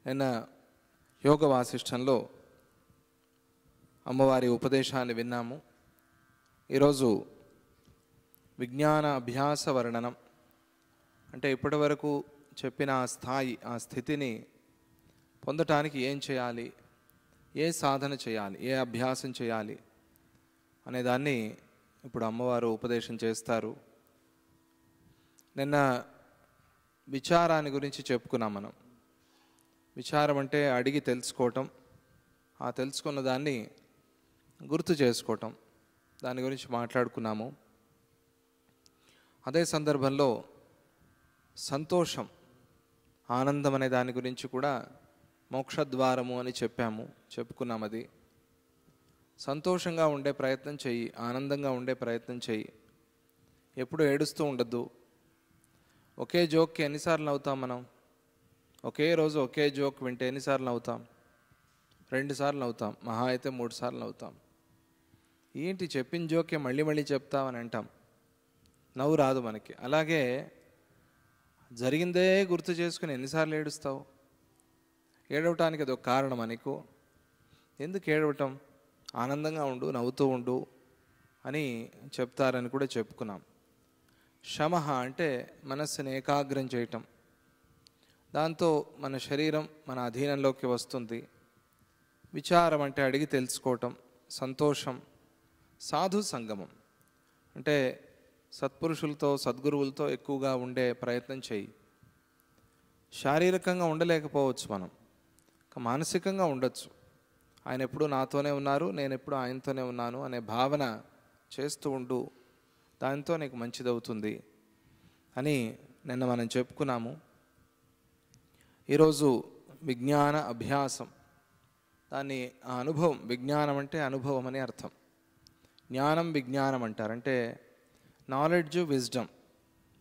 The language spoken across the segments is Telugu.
నిన్న యోగ వాసిష్టంలో అమ్మవారి ఉపదేశాన్ని విన్నాము. ఈరోజు విజ్ఞాన అభ్యాస వర్ణనం అంటే ఇప్పటి వరకు చెప్పిన ఆ స్థాయి, ఆ స్థితిని పొందటానికి ఏం చేయాలి, ఏ సాధన చేయాలి, ఏ అభ్యాసం చేయాలి అనేదాన్ని ఇప్పుడు అమ్మవారు ఉపదేశం చేస్తారు. నిన్న విచారాన్ని గురించి చెప్పుకున్నాం మనం. విచారం అంటే అడిగి తెలుసుకోవటం, ఆ తెలుసుకున్న దాన్ని గుర్తు చేసుకోవటం, దాని గురించి మాట్లాడుకున్నాము. అదే సందర్భంలో సంతోషం, ఆనందం అనే దాని గురించి కూడా మోక్షద్వారము అని చెప్పుకున్నాం. అది సంతోషంగా ఉండే ప్రయత్నం చెయ్యి, ఆనందంగా ఉండే ప్రయత్నం చెయ్యి. ఎప్పుడు ఏడుస్తూ ఉండద్దు. ఒకే జోక్కి ఎన్నిసార్లు నవ్వుతాం మనం? ఒకే రోజు ఒకే జోక్ వింటే ఎన్నిసార్లు నవ్వుతాం? 2 సార్లు నవ్వుతాం, మహా అయితే 3 సార్లు నవ్వుతాం. ఏంటి చెప్పిన జోకే మళ్ళీ మళ్ళీ చెప్తామని అంటాం, నవ్వు రాదు మనకి. అలాగే జరిగిందే గుర్తు చేసుకుని ఎన్నిసార్లు ఏడుస్తావు? ఏడవటానికి అది ఒక కారణమా నీకు? ఎందుకు ఏడవటం? ఆనందంగా ఉండు, నవ్వుతూ ఉండు అని చెప్తారని కూడా చెప్పుకున్నాం. శమః అంటే మనస్సుని ఏకాగ్రం చేయటం, దాంతో మన శరీరం మన అధీనంలోకి వస్తుంది. విచారం అంటే అడిగి తెలుసుకోవటం, సంతోషం, సాధు సంగమం అంటే సత్పురుషులతో, సద్గురువులతో ఎక్కువగా ఉండే ప్రయత్నం చేయి. శారీరకంగా ఉండలేకపోవచ్చు మనం, మానసికంగా ఉండొచ్చు. ఆయన ఎప్పుడు నాతోనే ఉన్నారు, నేను ఎప్పుడు ఆయనతోనే ఉన్నాను అనే భావన చేస్తూ ఉండు. దాంతో నీకు మంచిదవుతుంది అని నిన్న మనం చెప్పుకున్నాము. ఈరోజు విజ్ఞాన అభ్యాసం, దాన్ని ఆ అనుభవం, విజ్ఞానం అంటే అనుభవం అని అర్థం. జ్ఞానం విజ్ఞానం అంటారు, అంటే నాలెడ్జ్, విజ్డమ్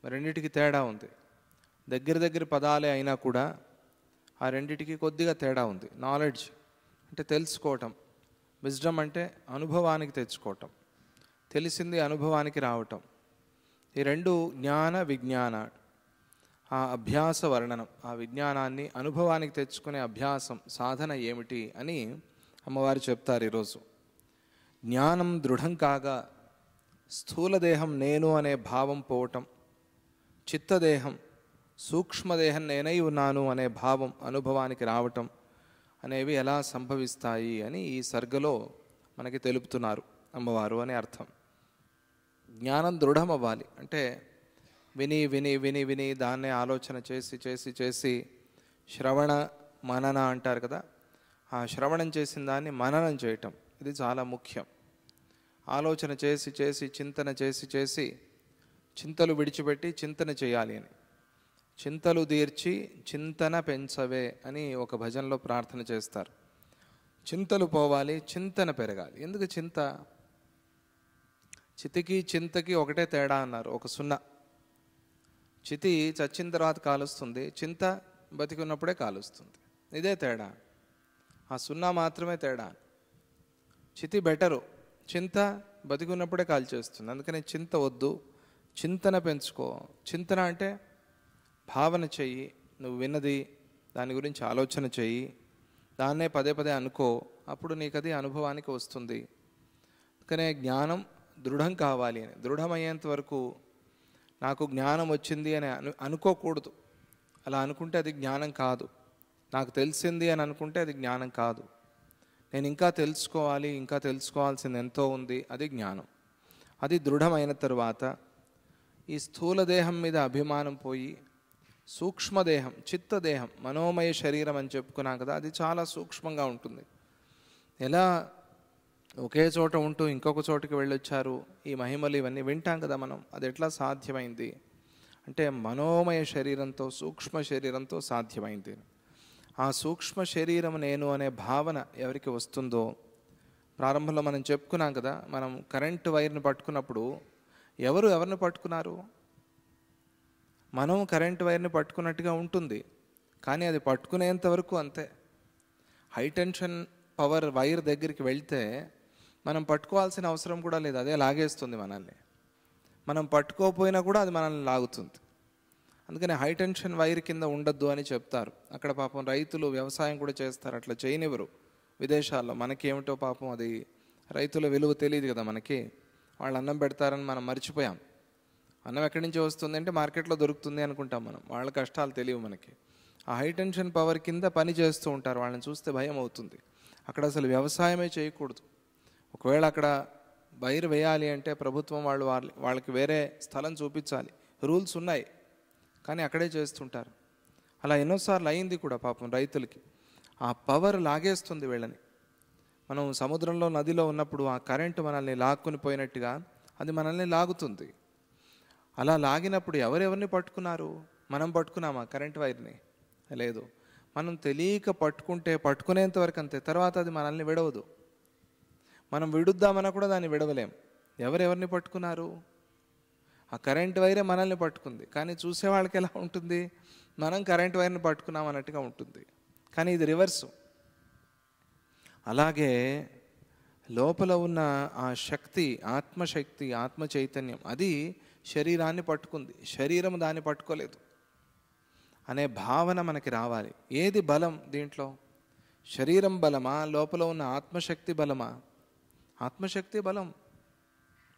రెండిటికి తేడా ఉంది. దగ్గర పదాలే అయినా కూడా ఆ రెండిటికి కొద్దిగా తేడా ఉంది. నాలెడ్జ్ అంటే తెలుసుకోవటం, విజ్డమ్ అంటే అనుభవానికి తెచ్చుకోవటం, తెలిసింది అనుభవానికి రావటం. ఈ రెండు జ్ఞాన విజ్ఞాన, ఆ అభ్యాస వర్ణనం, ఆ విజ్ఞానాన్ని అనుభవానికి తెచ్చుకునే అభ్యాసం, సాధన ఏమిటి అని అమ్మవారు చెప్తారు ఈరోజు. జ్ఞానం దృఢం కాగా స్థూలదేహం నేను అనే భావం పోవటం, చిత్తదేహం, సూక్ష్మదేహం నేనై ఉన్నాను అనే భావం అనుభవానికి రావటం అనేవి ఎలా సంభవిస్తాయి అని ఈ సర్గలో మనకి తెలుపుతున్నారు అమ్మవారు అని అర్థం. జ్ఞానం దృఢం అవ్వాలి అంటే విని విని విని విని దాన్నే ఆలోచన చేసి చేసి చేసి శ్రవణ మనన అంటారు కదా, ఆ శ్రవణం చేసిన దాన్ని మననం చేయటం, ఇది చాలా ముఖ్యం. ఆలోచన చేసి చేసి చింతన చేసి చేసి చింతలు విడిచిపెట్టి చింతన చేయాలి అని. చింతలు తీర్చి చింతన పెంచవే అని ఒక భజనలో ప్రార్థన చేస్తారు. చింతలు పోవాలి, చింతన పెరగాలి. ఎందుకు చింత? చితికి చింతకి ఒకటే తేడా అన్నారు, ఒక సున్నా. చితి చచ్చిన తర్వాత కాలుస్తుంది, చింత బతికి ఉన్నప్పుడే కాలుస్తుంది. ఇదే తేడా, ఆ సున్నా మాత్రమే తేడా. చితి బెటరు, చింత బతికి ఉన్నప్పుడే కాల్చేస్తుంది. అందుకని చింత వద్దు, చింతన పెంచుకో. చింతన అంటే భావన చెయ్యి, నువ్వు విన్నది దాని గురించి ఆలోచన చెయ్యి, దాన్నే పదే పదే అనుకో, అప్పుడు నీకు అది అనుభవానికి వస్తుంది. అందుకనే జ్ఞానం దృఢం కావాలి అని. దృఢమయ్యేంత వరకు నాకు జ్ఞానం వచ్చింది అని అనుకోకూడదు. అలా అనుకుంటే అది జ్ఞానం కాదు. నాకు తెలిసింది అని అనుకుంటే అది జ్ఞానం కాదు. నేను ఇంకా తెలుసుకోవాలి, ఇంకా తెలుసుకోవాల్సింది ఎంతో ఉంది, అది జ్ఞానం. అది దృఢమైన తరువాత ఈ స్థూలదేహం మీద అభిమానం పోయి సూక్ష్మదేహం, చిత్తదేహం, మనోమయ శరీరం అని చెప్పుకున్నాం కదా, అది చాలా సూక్ష్మంగా ఉంటుంది. ఎలా ఒకే చోట ఉంటూ ఇంకొక చోటుకి వెళ్ళొచ్చారు, ఈ మహిమలు ఇవన్నీ వింటాం కదా మనం, అది ఎట్లా సాధ్యమైంది అంటే మనోమయ శరీరంతో, సూక్ష్మ శరీరంతో సాధ్యమైంది. ఆ సూక్ష్మ శరీరం నేను అనే భావన ఎవరికి వస్తుందో, ప్రారంభంలో మనం చెప్పుకున్నాం కదా, మనం కరెంటు వైర్ని పట్టుకున్నప్పుడు ఎవరిని పట్టుకున్నారు? మనం కరెంటు వైర్ని పట్టుకున్నట్టుగా ఉంటుంది, కానీ అది పట్టుకునేంత వరకు అంతే. హై టెన్షన్ పవర్ వైర్ దగ్గరికి వెళ్తే మనం పట్టుకోవాల్సిన అవసరం కూడా లేదు, అదే లాగేస్తుంది మనల్ని. మనం పట్టుకోకపోయినా కూడా అది మనల్ని లాగుతుంది. అందుకని హై టెన్షన్ వైర్ కింద ఉండొద్దు అని చెప్తారు. అక్కడ పాపం రైతులు వ్యవసాయం కూడా చేస్తారు, అట్లా చేయనివ్వరు విదేశాల్లో. మనకేమిటో పాపం అది రైతుల విలువ తెలియదు కదా మనకి. వాళ్ళు అన్నం పెడతారని మనం మర్చిపోయాం. అన్నం ఎక్కడి నుంచి వస్తుంది అంటే మార్కెట్లో దొరుకుతుంది అనుకుంటాం మనం. వాళ్ళ కష్టాలు తెలియవు మనకి. ఆ హై టెన్షన్ పవర్ కింద పని చేస్తూ ఉంటారు. వాళ్ళని చూస్తే భయం అవుతుంది. అక్కడ అసలు వ్యవసాయమే చేయకూడదు. ఒకవేళ అక్కడ వైర్ వేయాలి అంటే ప్రభుత్వం వాళ్ళకి వేరే స్థలం చూపించాలి, రూల్స్ ఉన్నాయి, కానీ అక్కడే చేస్తుంటారు. అలా ఎన్నోసార్లు అయింది కూడా పాపం రైతులకి. ఆ పవర్ లాగేస్తుంది వీళ్ళని. మనం సముద్రంలో నదిలో ఉన్నప్పుడు ఆ కరెంటు మనల్ని లాక్కుని పోయినట్టుగా అది మనల్ని లాగుతుంది. అలా లాగినప్పుడు ఎవరెవరిని పట్టుకున్నారు? మనం పట్టుకున్నామా కరెంట్ వైర్ని? లేదు. మనం తెలియక పట్టుకునేంత వరకు అంతే. తర్వాత అది మనల్ని విడవదు. మనం విడుద్దామన్నా కూడా దాన్ని విడవలేం. ఎవరెవరిని పట్టుకున్నారు? ఆ కరెంట్ వైరే మనల్ని పట్టుకుంది. కానీ చూసేవాళ్ళకి ఎలా ఉంటుంది? మనం కరెంట్ వైర్ని పట్టుకున్నాం అన్నట్టుగా ఉంటుంది. కానీ ఇది రివర్సు. అలాగే లోపల ఉన్న ఆ శక్తి, ఆత్మశక్తి, ఆత్మ చైతన్యం, అది శరీరాన్ని పట్టుకుంది, శరీరం దాన్ని పట్టుకోలేదు అనే భావన మనకి రావాలి. ఏది బలం దీంట్లో? శరీరం బలమా, లోపల ఉన్న ఆత్మశక్తి బలమా? ఆత్మశక్తి బలం.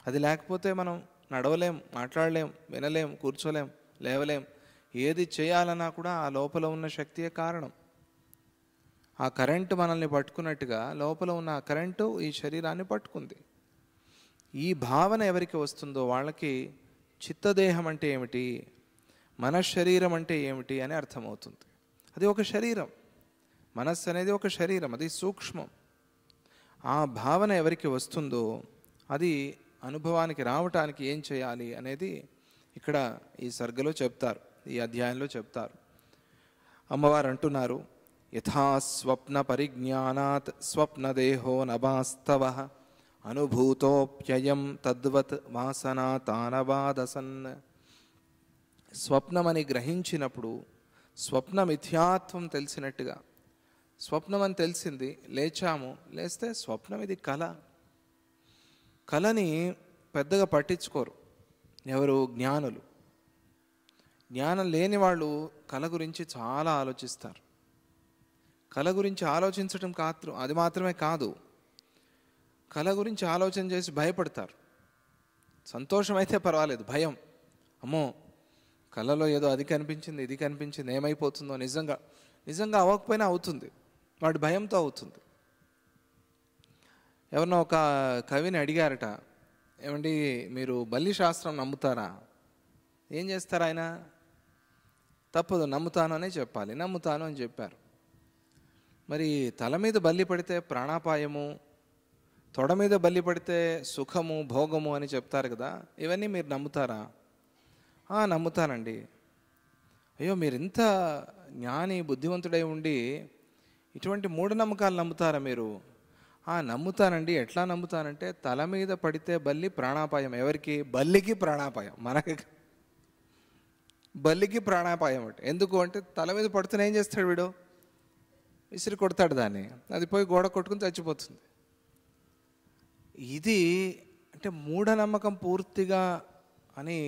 అది లేకపోతే మనం నడవలేం, మాట్లాడలేం, వినలేం, కూర్చోలేం, లేవలేం. ఏది చేయాలన్నా కూడా ఆ లోపల ఉన్న శక్తియే కారణం. ఆ కరెంటు మనల్ని పట్టుకున్నట్టుగా లోపల ఉన్న ఆ కరెంటు ఈ శరీరాన్ని పట్టుకుంది. ఈ భావన ఎవరికి వస్తుందో వాళ్ళకి చిత్తదేహం అంటే ఏమిటి, మన శరీరం అంటే ఏమిటి అని అర్థమవుతుంది. అది ఒక శరీరం. మనస్సు అనేది ఒక శరీరం, అది సూక్ష్మం. ఆ భావన ఎవరికి వస్తుందో అది అనుభవానికి రావటానికి ఏం చేయాలి అనేది ఇక్కడ ఈ సర్గలో చెప్తారు, ఈ అధ్యాయంలో చెప్తారు. అమ్మవారు అంటున్నారు, యథా స్వప్న పరిజ్ఞానాత్ స్వప్నదేహో నవాస్తవ అనుభూతోప్యయం తద్వత్ వాసనా తానవాదసన్. స్వప్నమని గ్రహించినప్పుడు, స్వప్న మిథ్యాత్వం తెలిసినట్టుగా, స్వప్నం అని తెలిసింది, లేచాము, లేస్తే స్వప్నం ఇది కళ. కళని పెద్దగా పట్టించుకోరు ఎవరు? జ్ఞానులు. జ్ఞానం లేని వాళ్ళు కళ గురించి చాలా ఆలోచిస్తారు. కళ గురించి ఆలోచించడం అది మాత్రమే కాదు, కళ గురించి ఆలోచన చేసి భయపడతారు. సంతోషం అయితే పర్వాలేదు, భయం, అమ్మో కళలో ఏదో అది కనిపించింది, ఇది కనిపించింది, ఏమైపోతుందో, నిజంగా అవ్వకపోయినా అవుతుంది, వాడి భయంతో అవుతుంది. ఎవరినో ఒక కవిని అడిగారట, ఏమండి మీరు బల్లి శాస్త్రం నమ్ముతారా? ఏం చేస్తారు ఆయన? తప్పదు, నమ్ముతాను అనే చెప్పాలి. నమ్ముతాను అని చెప్పారు. మరి తల మీద బల్లి పడితే ప్రాణాపాయము, తొడ మీద బల్లి పడితే సుఖము, భోగము అని చెప్తారు కదా, ఇవన్నీ మీరు నమ్ముతారా? నమ్ముతానండి. అయ్యో మీరు ఇంత జ్ఞాని, బుద్ధివంతుడై ఉండి ఇటువంటి మూఢనమ్మకాలు నమ్ముతారా మీరు? నమ్ముతానండి. ఎట్లా నమ్ముతానంటే, తల మీద పడితే బల్లి ప్రాణాపాయం. ఎవరికి? బల్లికి ప్రాణాపాయం. మనకి బల్లికి ప్రాణాపాయం అంటే ఎందుకు అంటే, తల మీద పడుతూనే ఏం చేస్తాడు వీడు? విసిరి కొడతాడు దాన్ని, అది పోయి గోడ కొట్టుకుని చచ్చిపోతుంది. ఇది అంటే మూఢనమ్మకం పూర్తిగా అని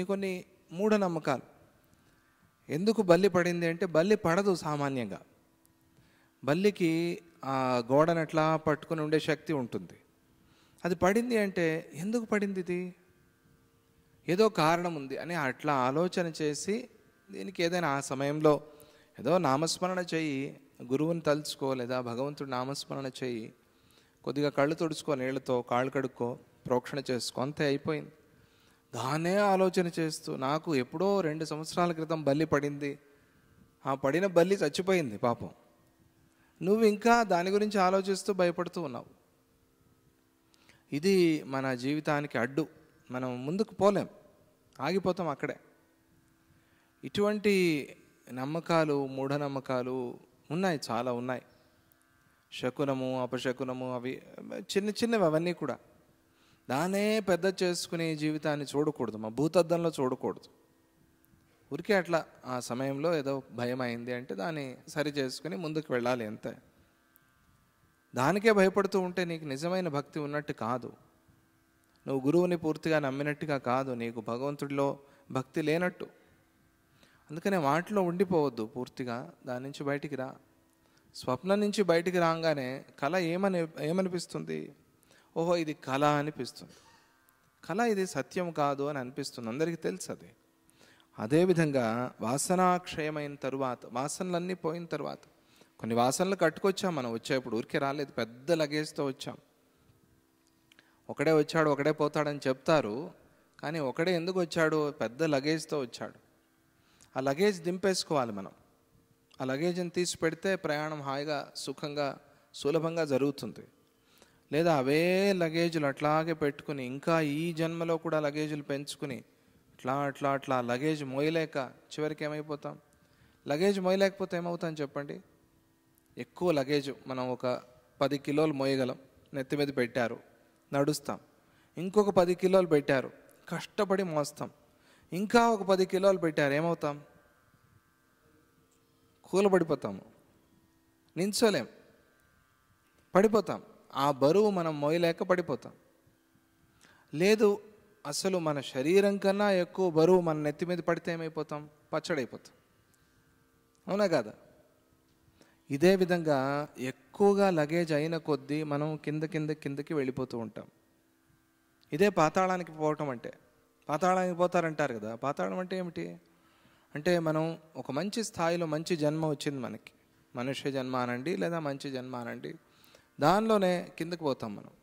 కొన్ని మూఢనమ్మకాలు. ఎందుకు బల్లి పడింది అంటే, బల్లి పడదు సామాన్యంగా. బల్లికి ఆ గోడను అట్లా పట్టుకుని ఉండే శక్తి ఉంటుంది. అది పడింది అంటే ఎందుకు పడింది, ఇది ఏదో కారణం ఉంది అని అట్లా ఆలోచన చేసి, దీనికి ఏదైనా ఆ సమయంలో ఏదో నామస్మరణ చెయ్యి, గురువుని తలుచుకో, లేదా భగవంతుడు నామస్మరణ చెయ్యి, కొద్దిగా కళ్ళు తుడుచుకో, నీళ్ళతో కాళ్ళు కడుక్కో, ప్రోక్షణ చేసుకో, అంతే అయిపోయింది. దాన్నే ఆలోచన చేస్తూ, నాకు ఎప్పుడో 2 సంవత్సరాల క్రితం బల్లి పడింది, ఆ పడిన బల్లి చచ్చిపోయింది పాపం, నువ్వు ఇంకా దాని గురించి ఆలోచిస్తూ భయపడుతూ ఉన్నావు. ఇది మన జీవితానికి అడ్డు. మనం ముందుకు పోలేం, ఆగిపోతాం అక్కడే. ఇటువంటి నమ్మకాలు, మూఢనమ్మకాలు ఉన్నాయి, చాలా ఉన్నాయి. శకునము, అపశకునము, అవి చిన్నవి, అవన్నీ కూడా. దాన్నే పెద్ద చేసుకుని జీవితాన్ని చూడకూడదు, మా భూతద్దంలో చూడకూడదు. ఊరికే అట్లా ఆ సమయంలో ఏదో భయం అయింది అంటే దాన్ని సరి చేసుకుని ముందుకు వెళ్ళాలి అంతే. దానికే భయపడుతూ ఉంటే నీకు నిజమైన భక్తి ఉన్నట్టు కాదు, నువ్వు గురువుని పూర్తిగా నమ్మినట్టుగా కాదు, నీకు భగవంతుడిలో భక్తి లేనట్టు. అందుకనే వాటిలో ఉండిపోవద్దు పూర్తిగా, దాని నుంచి బయటికి రా. స్వప్నం నుంచి బయటికి రాగానే కళ ఏమనిపిస్తుంది? ఓహో ఇది కళ అనిపిస్తుంది. కళ ఇది సత్యం కాదు అని అనిపిస్తుంది, అందరికీ తెలుసు అది. అదేవిధంగా వాసనాక్షయమైన తరువాత, వాసనలన్నీ పోయిన తర్వాత, కొన్ని వాసనలు కట్టుకొచ్చాం మనం, వచ్చేప్పుడు ఊరికే రాలేదు, పెద్ద లగేజ్తో వచ్చాం. ఒకడే వచ్చాడు ఒకడే పోతాడని చెప్తారు, కానీ ఒకడే ఎందుకు వచ్చాడు? పెద్ద లగేజ్తో వచ్చాడు. ఆ లగేజ్ దింపేసుకోవాలి మనం. ఆ లగేజ్ని తీసి పెడితే ప్రయాణం హాయిగా సుఖంగా సులభంగా జరుగుతుంది. లేదా అవే లగేజీలు అట్లాగే పెట్టుకుని ఇంకా ఈ జన్మలో కూడా లగేజీలు పెంచుకుని అట్లా అట్లా అట్లా లగేజ్ మోయలేక చివరికి ఏమైపోతాం? లగేజ్ మోయలేకపోతే ఏమవుతాం చెప్పండి? ఎక్కువ లగేజ్ మనం ఒక 10 కిలోలు మోయగలం, నెత్తి మీద పెట్టారు, నడుస్తాం. ఇంకొక 10 కిలోలు పెట్టారు, కష్టపడి మోస్తాం. ఇంకా ఒక 10 కిలోలు పెట్టారు, ఏమవుతాం? కూలబడిపోతాము, నించోలేం, పడిపోతాం. ఆ బరువు మనం మోయలేక పడిపోతాం. లేదు అసలు మన శరీరం కన్నా ఎక్కువ బరువు మన నెత్తి మీద పడితే ఏమైపోతాం? పచ్చడైపోతాం. అవునా కాదా? ఇదే విధంగా ఎక్కువగా లగేజ్ అయిన కొద్దీ మనం కిందకి వెళ్ళిపోతూ ఉంటాం. ఇదే పాతాళానికి పోవటం అంటే. పాతాళానికి పోతారంటారు కదా, పాతాళం అంటే ఏమిటి అంటే, మనం ఒక మంచి స్థాయిలో మంచి జన్మ వచ్చింది మనకి, మనుష్య జన్మ అనండి లేదా మంచి జన్మ అనండి, దానిలోనే కిందకి పోతాం మనం.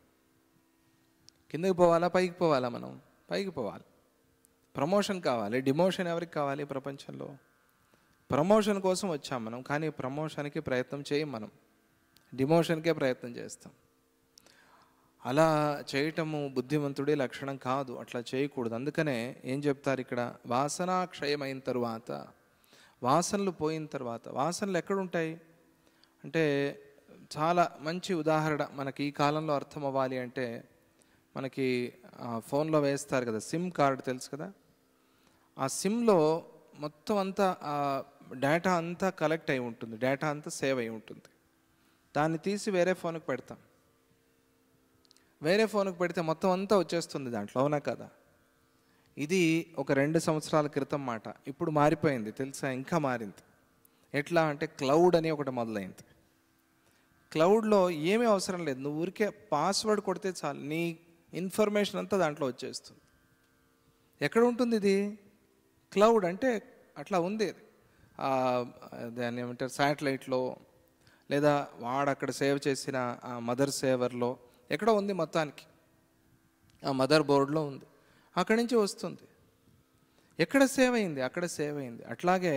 కిందకి పోవాలా పైకి పోవాలా? మనం పైకి పోవాలి. ప్రమోషన్ కావాలి. డిమోషన్ ఎవరికి కావాలి ప్రపంచంలో? ప్రమోషన్ కోసం వచ్చాం మనం, కానీ ప్రమోషన్కి ప్రయత్నం చేయం మనం, డిమోషన్కే ప్రయత్నం చేస్తాం. అలా చేయటము బుద్ధిమంతుడి లక్షణం కాదు, అట్లా చేయకూడదు. అందుకనే ఏం చెప్తారు ఇక్కడ? వాసనాక్షయమైన తరువాత, వాసనలు పోయిన తర్వాత. వాసనలు ఎక్కడుంటాయి అంటే, చాలా మంచి ఉదాహరణ మనకి ఈ కాలంలో అర్థం అవ్వాలి అంటే, మనకి ఫోన్లో వేస్తారు కదా సిమ్ కార్డు, తెలుసు కదా. ఆ సిమ్లో మొత్తం అంతా డేటా అంతా కలెక్ట్ అయి ఉంటుంది, డేటా అంతా సేవ్ అయి ఉంటుంది. దాన్ని తీసి వేరే ఫోన్కి పెడతాం. వేరే ఫోన్కి పెడితే మొత్తం అంతా వచ్చేస్తుంది దాంట్లో, అవునా కదా? ఇది ఒక 2 సంవత్సరాల క్రితం మాట. ఇప్పుడు మారిపోయింది తెలుసా, ఇంకా మారింది. ఎట్లా అంటే, క్లౌడ్ అని ఒకటి మొదలైంది. క్లౌడ్లో ఏమీ అవసరం లేదు, నువ్వు ఊరికే పాస్వర్డ్ కొడితే చాలు, నీ ఇన్ఫర్మేషన్ అంతా దాంట్లో వచ్చేస్తుంది. ఎక్కడ ఉంటుంది ఇది? క్లౌడ్ అంటే అట్లా ఉంది. దాన్ని ఏమంటారు, శాటిలైట్లో లేదా వాడు అక్కడ సేవ్ చేసిన మదర్ సేవర్లో ఎక్కడో ఉంది, మొత్తానికి ఆ మదర్ బోర్డులో ఉంది, అక్కడి నుంచి వస్తుంది. ఎక్కడ సేవ్ అయింది? అక్కడ సేవ్ అయింది. అట్లాగే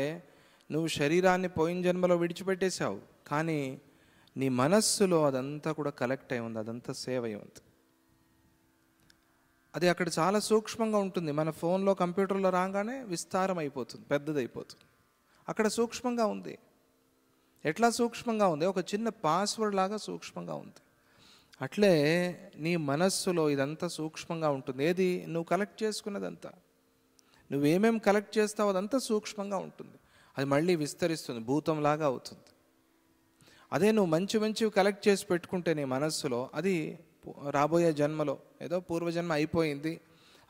నువ్వు శరీరాన్ని పోయిన జన్మలో విడిచిపెట్టేశావు, కానీ నీ మనస్సులో అదంతా కూడా కలెక్ట్ అయి ఉంది, అదంతా సేవ్ అయి ఉంది. అది అక్కడ చాలా సూక్ష్మంగా ఉంటుంది. మన ఫోన్లో కంప్యూటర్లో రాగానే విస్తారం అయిపోతుంది, పెద్దదైపోతుంది. అక్కడ సూక్ష్మంగా ఉంది. ఎట్లా సూక్ష్మంగా ఉంది? ఒక చిన్న పాస్వర్డ్ లాగా సూక్ష్మంగా ఉంది. అట్లే నీ మనస్సులో ఇదంతా సూక్ష్మంగా ఉంటుంది. ఏది? నువ్వు కలెక్ట్ చేసుకున్నదంతా, నువ్వేమేం కలెక్ట్ చేస్తావు అదంతా సూక్ష్మంగా ఉంటుంది. అది మళ్ళీ విస్తరిస్తుంది, భూతంలాగా అవుతుంది. అదే నువ్వు మంచివి కలెక్ట్ చేసి పెట్టుకుంటే నీ మనస్సులో, అది రాబోయే జన్మలో ఏదో పూర్వజన్మ అయిపోయింది,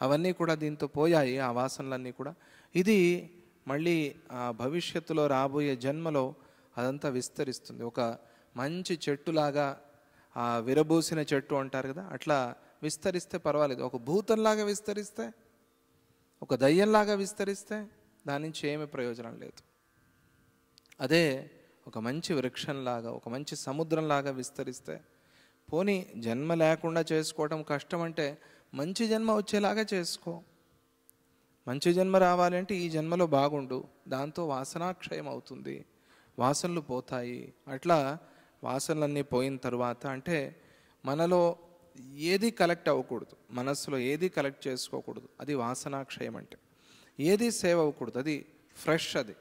అవన్నీ కూడా దీంతో పోయాయి, ఆ వాసనలన్నీ కూడా. ఇది మళ్ళీ భవిష్యత్తులో రాబోయే జన్మలో అదంతా విస్తరిస్తుంది. ఒక మంచి చెట్టులాగా, విరబూసిన చెట్టు అంటారు కదా, అట్లా విస్తరిస్తే పర్వాలేదు. ఒక భూతంలాగా విస్తరిస్తే, ఒక దయ్యంలాగా విస్తరిస్తే దాని నుంచి ఏమీ ప్రయోజనం లేదు. అదే ఒక మంచి వృక్షంలాగా, ఒక మంచి సముద్రంలాగా విస్తరిస్తే, పోనీ జన్మ లేకుండా చేసుకోవటం కష్టం అంటే మంచి జన్మ వచ్చేలాగా చేసుకో. మంచి జన్మ రావాలంటే ఈ జన్మలో బాగుండు, దాంతో వాసనాక్షయం అవుతుంది, వాసనలు పోతాయి. అట్లా వాసనలన్నీ పోయిన తర్వాత, అంటే మనలో ఏది కలెక్ట్ అవ్వకూడదు, మనస్సులో ఏది కలెక్ట్ చేసుకోకూడదు, అది వాసనాక్షయం. అంటే ఏది సేవ్ అవ్వకూడదు, అది ఫ్రెష్. అది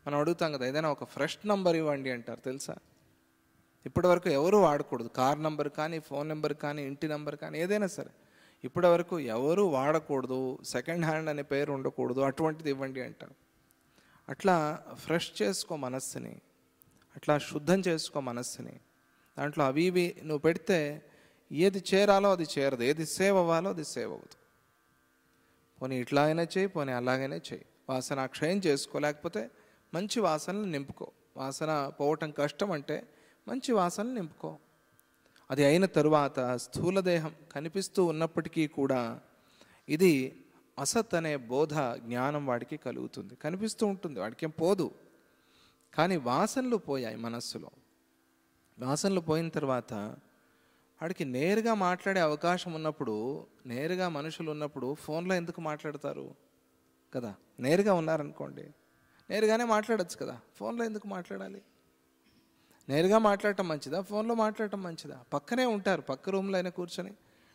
మనం అడుగుతాం కదా, ఏదైనా ఒక ఫ్రెష్ నంబర్ ఇవ్వండి అంటారు, తెలుసా? ఇప్పటి వరకు ఎవరు వాడకూడదు, కార్ నెంబర్ కానీ, ఫోన్ నెంబర్ కానీ, ఇంటి నెంబర్ కానీ, ఏదైనా సరే ఇప్పటి వరకు ఎవరు వాడకూడదు, సెకండ్ హ్యాండ్ అనే పేరు ఉండకూడదు, అటువంటిది ఇవ్వండి అంటారు. అట్లా ఫ్రెష్ చేసుకో మనస్సుని, అట్లా శుద్ధం చేసుకో మనస్సుని. దాంట్లో అవి ఇవి నువ్వు పెడితే ఏది చేరాలో అది చేరదు, ఏది సేవ్ అవ్వాలో అది సేవ్ అవ్వదు. పోనీ ఇట్లా అయినా చేయి, పోనీ అలాగైనా చేయి. వాసన క్షయం చేసుకో, లేకపోతే మంచి వాసనలు నింపుకో. వాసన పోవటం కష్టం అంటే మంచి వాసనలు నింపుకో. అది అయిన తరువాత స్థూలదేహం కనిపిస్తూ ఉన్నప్పటికీ కూడా ఇది అసత్ అనే బోధ జ్ఞానం వాడికి కలుగుతుంది. కనిపిస్తూ ఉంటుంది, వాడికి ఏం పోదు. కానీ వాసనలు పోయాయి మనస్సులో. వాసనలు పోయిన తర్వాత వాడికి నేరుగా మాట్లాడే అవకాశం ఉన్నప్పుడు, నేరుగా మనుషులు ఉన్నప్పుడు ఫోన్లో ఎందుకు మాట్లాడతారు కదా? నేరుగా ఉన్నారనుకోండి, నేరుగానే మాట్లాడచ్చు కదా. ఫోన్లో ఎందుకు మాట్లాడాలి? నేరుగా మాట్లాడటం మంచిదా, ఫోన్లో మాట్లాడటం మంచిదా? పక్కనే ఉంటారు, పక్క రూమ్లో అయినా కూర్చొని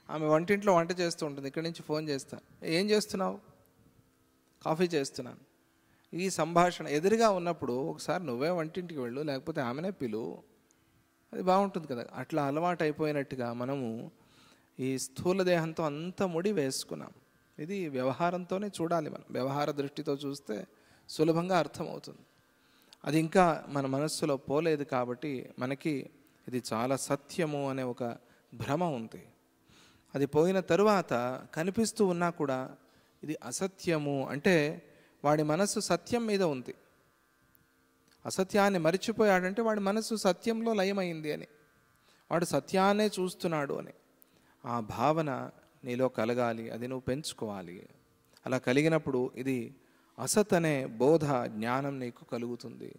ఆమె వంటింట్లో వంట చేస్తూ ఉంటుంది, ఇక్కడి నుంచి ఫోన్ చేస్తా, ఏం చేస్తున్నావు? కాఫీ చేస్తున్నాను. ఈ సంభాషణ ఎదురుగా ఉన్నప్పుడు ఒకసారి నువ్వే వంటింటికి వెళ్ళు, లేకపోతే ఆమెనే పిలువు, అది బాగుంటుంది కదా. అట్లా అలవాటు అయిపోయినట్టుగా మనము ఈ స్థూల దేహంతో అంత ముడి వేసుకున్నాం. ఇది వ్యవహారంతోనే చూడాలి. మనం వ్యవహార దృష్టితో చూస్తే సులభంగా అర్థమవుతుంది. అది ఇంకా మన మనస్సులో పోలేదు కాబట్టి మనకి ఇది చాలా సత్యము అనే ఒక భ్రమ ఉంది. అది పోయిన తరువాత కనిపిస్తూ ఉన్నా కూడా ఇది అసత్యము అంటే వాడి మనస్సు సత్యం మీద ఉంది. అసత్యాన్ని మరిచిపోయాడంటే వాడి మనస్సు సత్యంలో లయమైంది అని, వాడు సత్యాన్నే చూస్తున్నాడు అని ఆ భావన నీలో కలగాలి. అది నువ్వు పెంచుకోవాలి. అలా కలిగినప్పుడు ఇది అసత్ అనే బోధ జ్ఞానం నీకు కలుగుతుంది.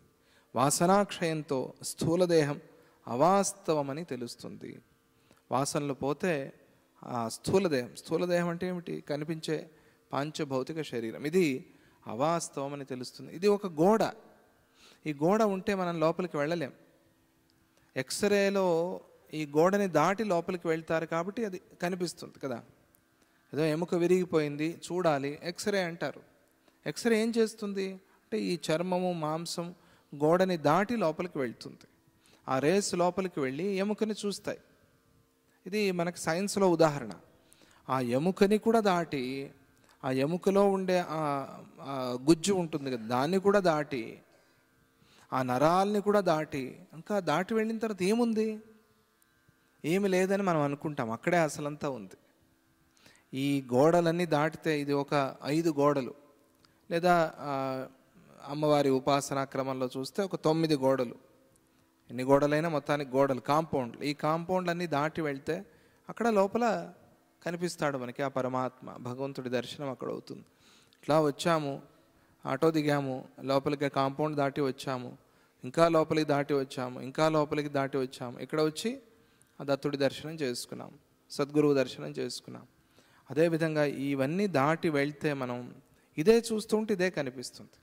వాసనాక్షయంతో స్థూలదేహం అవాస్తవమని తెలుస్తుంది. వాసనలు పోతే ఆ స్థూలదేహం అంటే ఏమిటి? కనిపించే పాంచభౌతిక శరీరం, ఇది అవాస్తవం అని తెలుస్తుంది. ఇది ఒక గోడ. ఈ గోడ ఉంటే మనం లోపలికి వెళ్ళలేం. ఎక్స్రేలో ఈ గోడని దాటి లోపలికి వెళ్తారు కాబట్టి అది కనిపిస్తుంది కదా. ఏదో ఎముక విరిగిపోయింది చూడాలి, ఎక్స్రే అంటారు. ఎక్స్రే ఏం చేస్తుంది అంటే ఈ చర్మము మాంసం గోడని దాటి లోపలికి వెళ్తుంది. ఆ రేస్ లోపలికి వెళ్ళి ఎముకని చూస్తాయి. ఇది మనకు సైన్స్లో ఉదాహరణ. ఆ ఎముకని కూడా దాటి, ఆ ఎముకలో ఉండే ఆ గుజ్జు ఉంటుంది కదా, దాన్ని కూడా దాటి, ఆ నరాల్ని కూడా దాటి, ఇంకా దాటి వెళ్ళిన తర్వాత ఏముంది? ఏమి లేదని మనం అనుకుంటాం. అక్కడే అసలంతా ఉంది. ఈ గోడలన్నీ దాటితే ఇది ఒక 5 గోడలు, లేదా అమ్మవారి ఉపాసనా క్రమంలో చూస్తే ఒక 9 గోడలు. ఎన్ని గోడలైనా మొత్తానికి గోడలు, కాంపౌండ్లు. ఈ కాంపౌండ్లన్నీ దాటి వెళ్తే అక్కడ లోపల కనిపిస్తాడు మనకి ఆ పరమాత్మ. భగవంతుడి దర్శనం అక్కడ అవుతుంది. ఇట్లా వచ్చాము, ఆటో దిగాము, లోపలికి కాంపౌండ్ దాటి వచ్చాము, ఇంకా లోపలికి దాటి వచ్చాము, ఇంకా లోపలికి దాటి వచ్చాము. ఇక్కడ వచ్చి ఆ దత్తుడి దర్శనం చేసుకున్నాం, సద్గురువు దర్శనం చేసుకున్నాం. అదేవిధంగా ఇవన్నీ దాటి వెళ్తే మనం ఇదే చూస్తుంటే ఇదే కనిపిస్తుంది.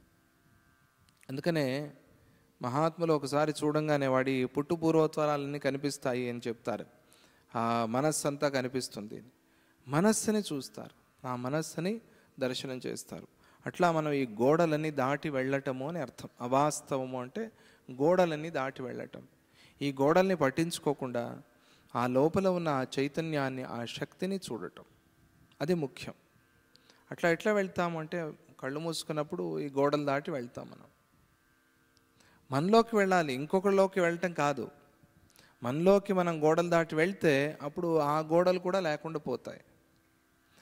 అందుకనే మహాత్ములు ఒకసారి చూడంగానే వాడి పుట్టు పూర్వోత్తరాలన్నీ కనిపిస్తాయి అని చెప్తారు. ఆ మనస్సు అంతా కనిపిస్తుంది. మనస్సుని చూస్తారు, ఆ మనస్సుని దర్శనం చేస్తారు. అట్లా మనం ఈ గోడలన్నీ దాటి వెళ్ళటము అని అర్థం. అవాస్తవము అంటే గోడలన్నీ దాటి వెళ్ళటం. ఈ గోడల్ని పట్టించుకోకుండా ఆ లోపల ఉన్న ఆ చైతన్యాన్ని, ఆ శక్తిని చూడటం, అది ముఖ్యం. అట్లా ఎట్లా వెళ్తాము అంటే కళ్ళు మూసుకున్నప్పుడు ఈ గోడలు దాటి వెళ్తాం. మనం మనలోకి వెళ్ళాలి, ఇంకొకరిలోకి వెళ్ళటం కాదు. మనలోకి మనం గోడలు దాటి వెళ్తే అప్పుడు ఆ గోడలు కూడా లేకుండా పోతాయి.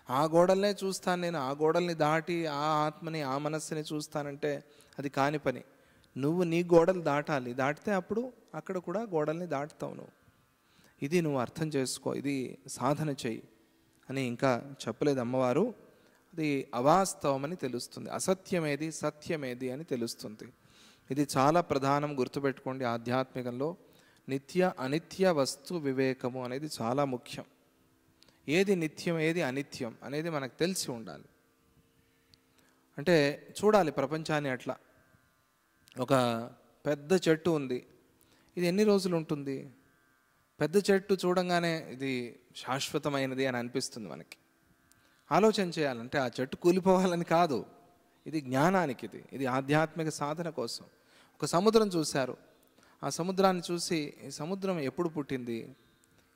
ఆ గోడలనే చూస్తాను నేను, ఆ గోడల్ని దాటి ఆ ఆత్మని, ఆ మనస్సుని చూస్తానంటే అది కాని పని. నువ్వు నీ గోడలు దాటాలి, దాటితే అప్పుడు అక్కడ కూడా గోడల్ని దాటుతావు నువ్వు. ఇది నువ్వు అర్థం చేసుకో, ఇది సాధన చెయ్యి అని ఇంకా చెప్పలేదు అమ్మవారు. అది అవాస్తవమని తెలుస్తుంది, అసత్యమేది సత్యమేది అని తెలుస్తుంది. ఇది చాలా ప్రధానం, గుర్తుపెట్టుకోండి. ఆధ్యాత్మికంలో నిత్య అనిత్య వస్తు వివేకము అనేది చాలా ముఖ్యం. ఏది నిత్యం ఏది అనిత్యం అనేది మనకు తెలిసి ఉండాలి. అంటే చూడాలి ప్రపంచాన్ని. అట్లా ఒక పెద్ద చెట్టు ఉంది, ఇది ఎన్ని రోజులు ఉంటుంది? పెద్ద చెట్టు చూడంగానే ఇది శాశ్వతమైనది అని అనిపిస్తుంది మనకి. ఆలోచన చేయాలంటే ఆ చెట్టు కూలిపోవాలని కాదు, ఇది జ్ఞానానికి, ఇది ఆధ్యాత్మిక సాధన కోసం. ఒక సముద్రం చూశారు, ఆ సముద్రాన్ని చూసి ఈ సముద్రం ఎప్పుడు పుట్టింది,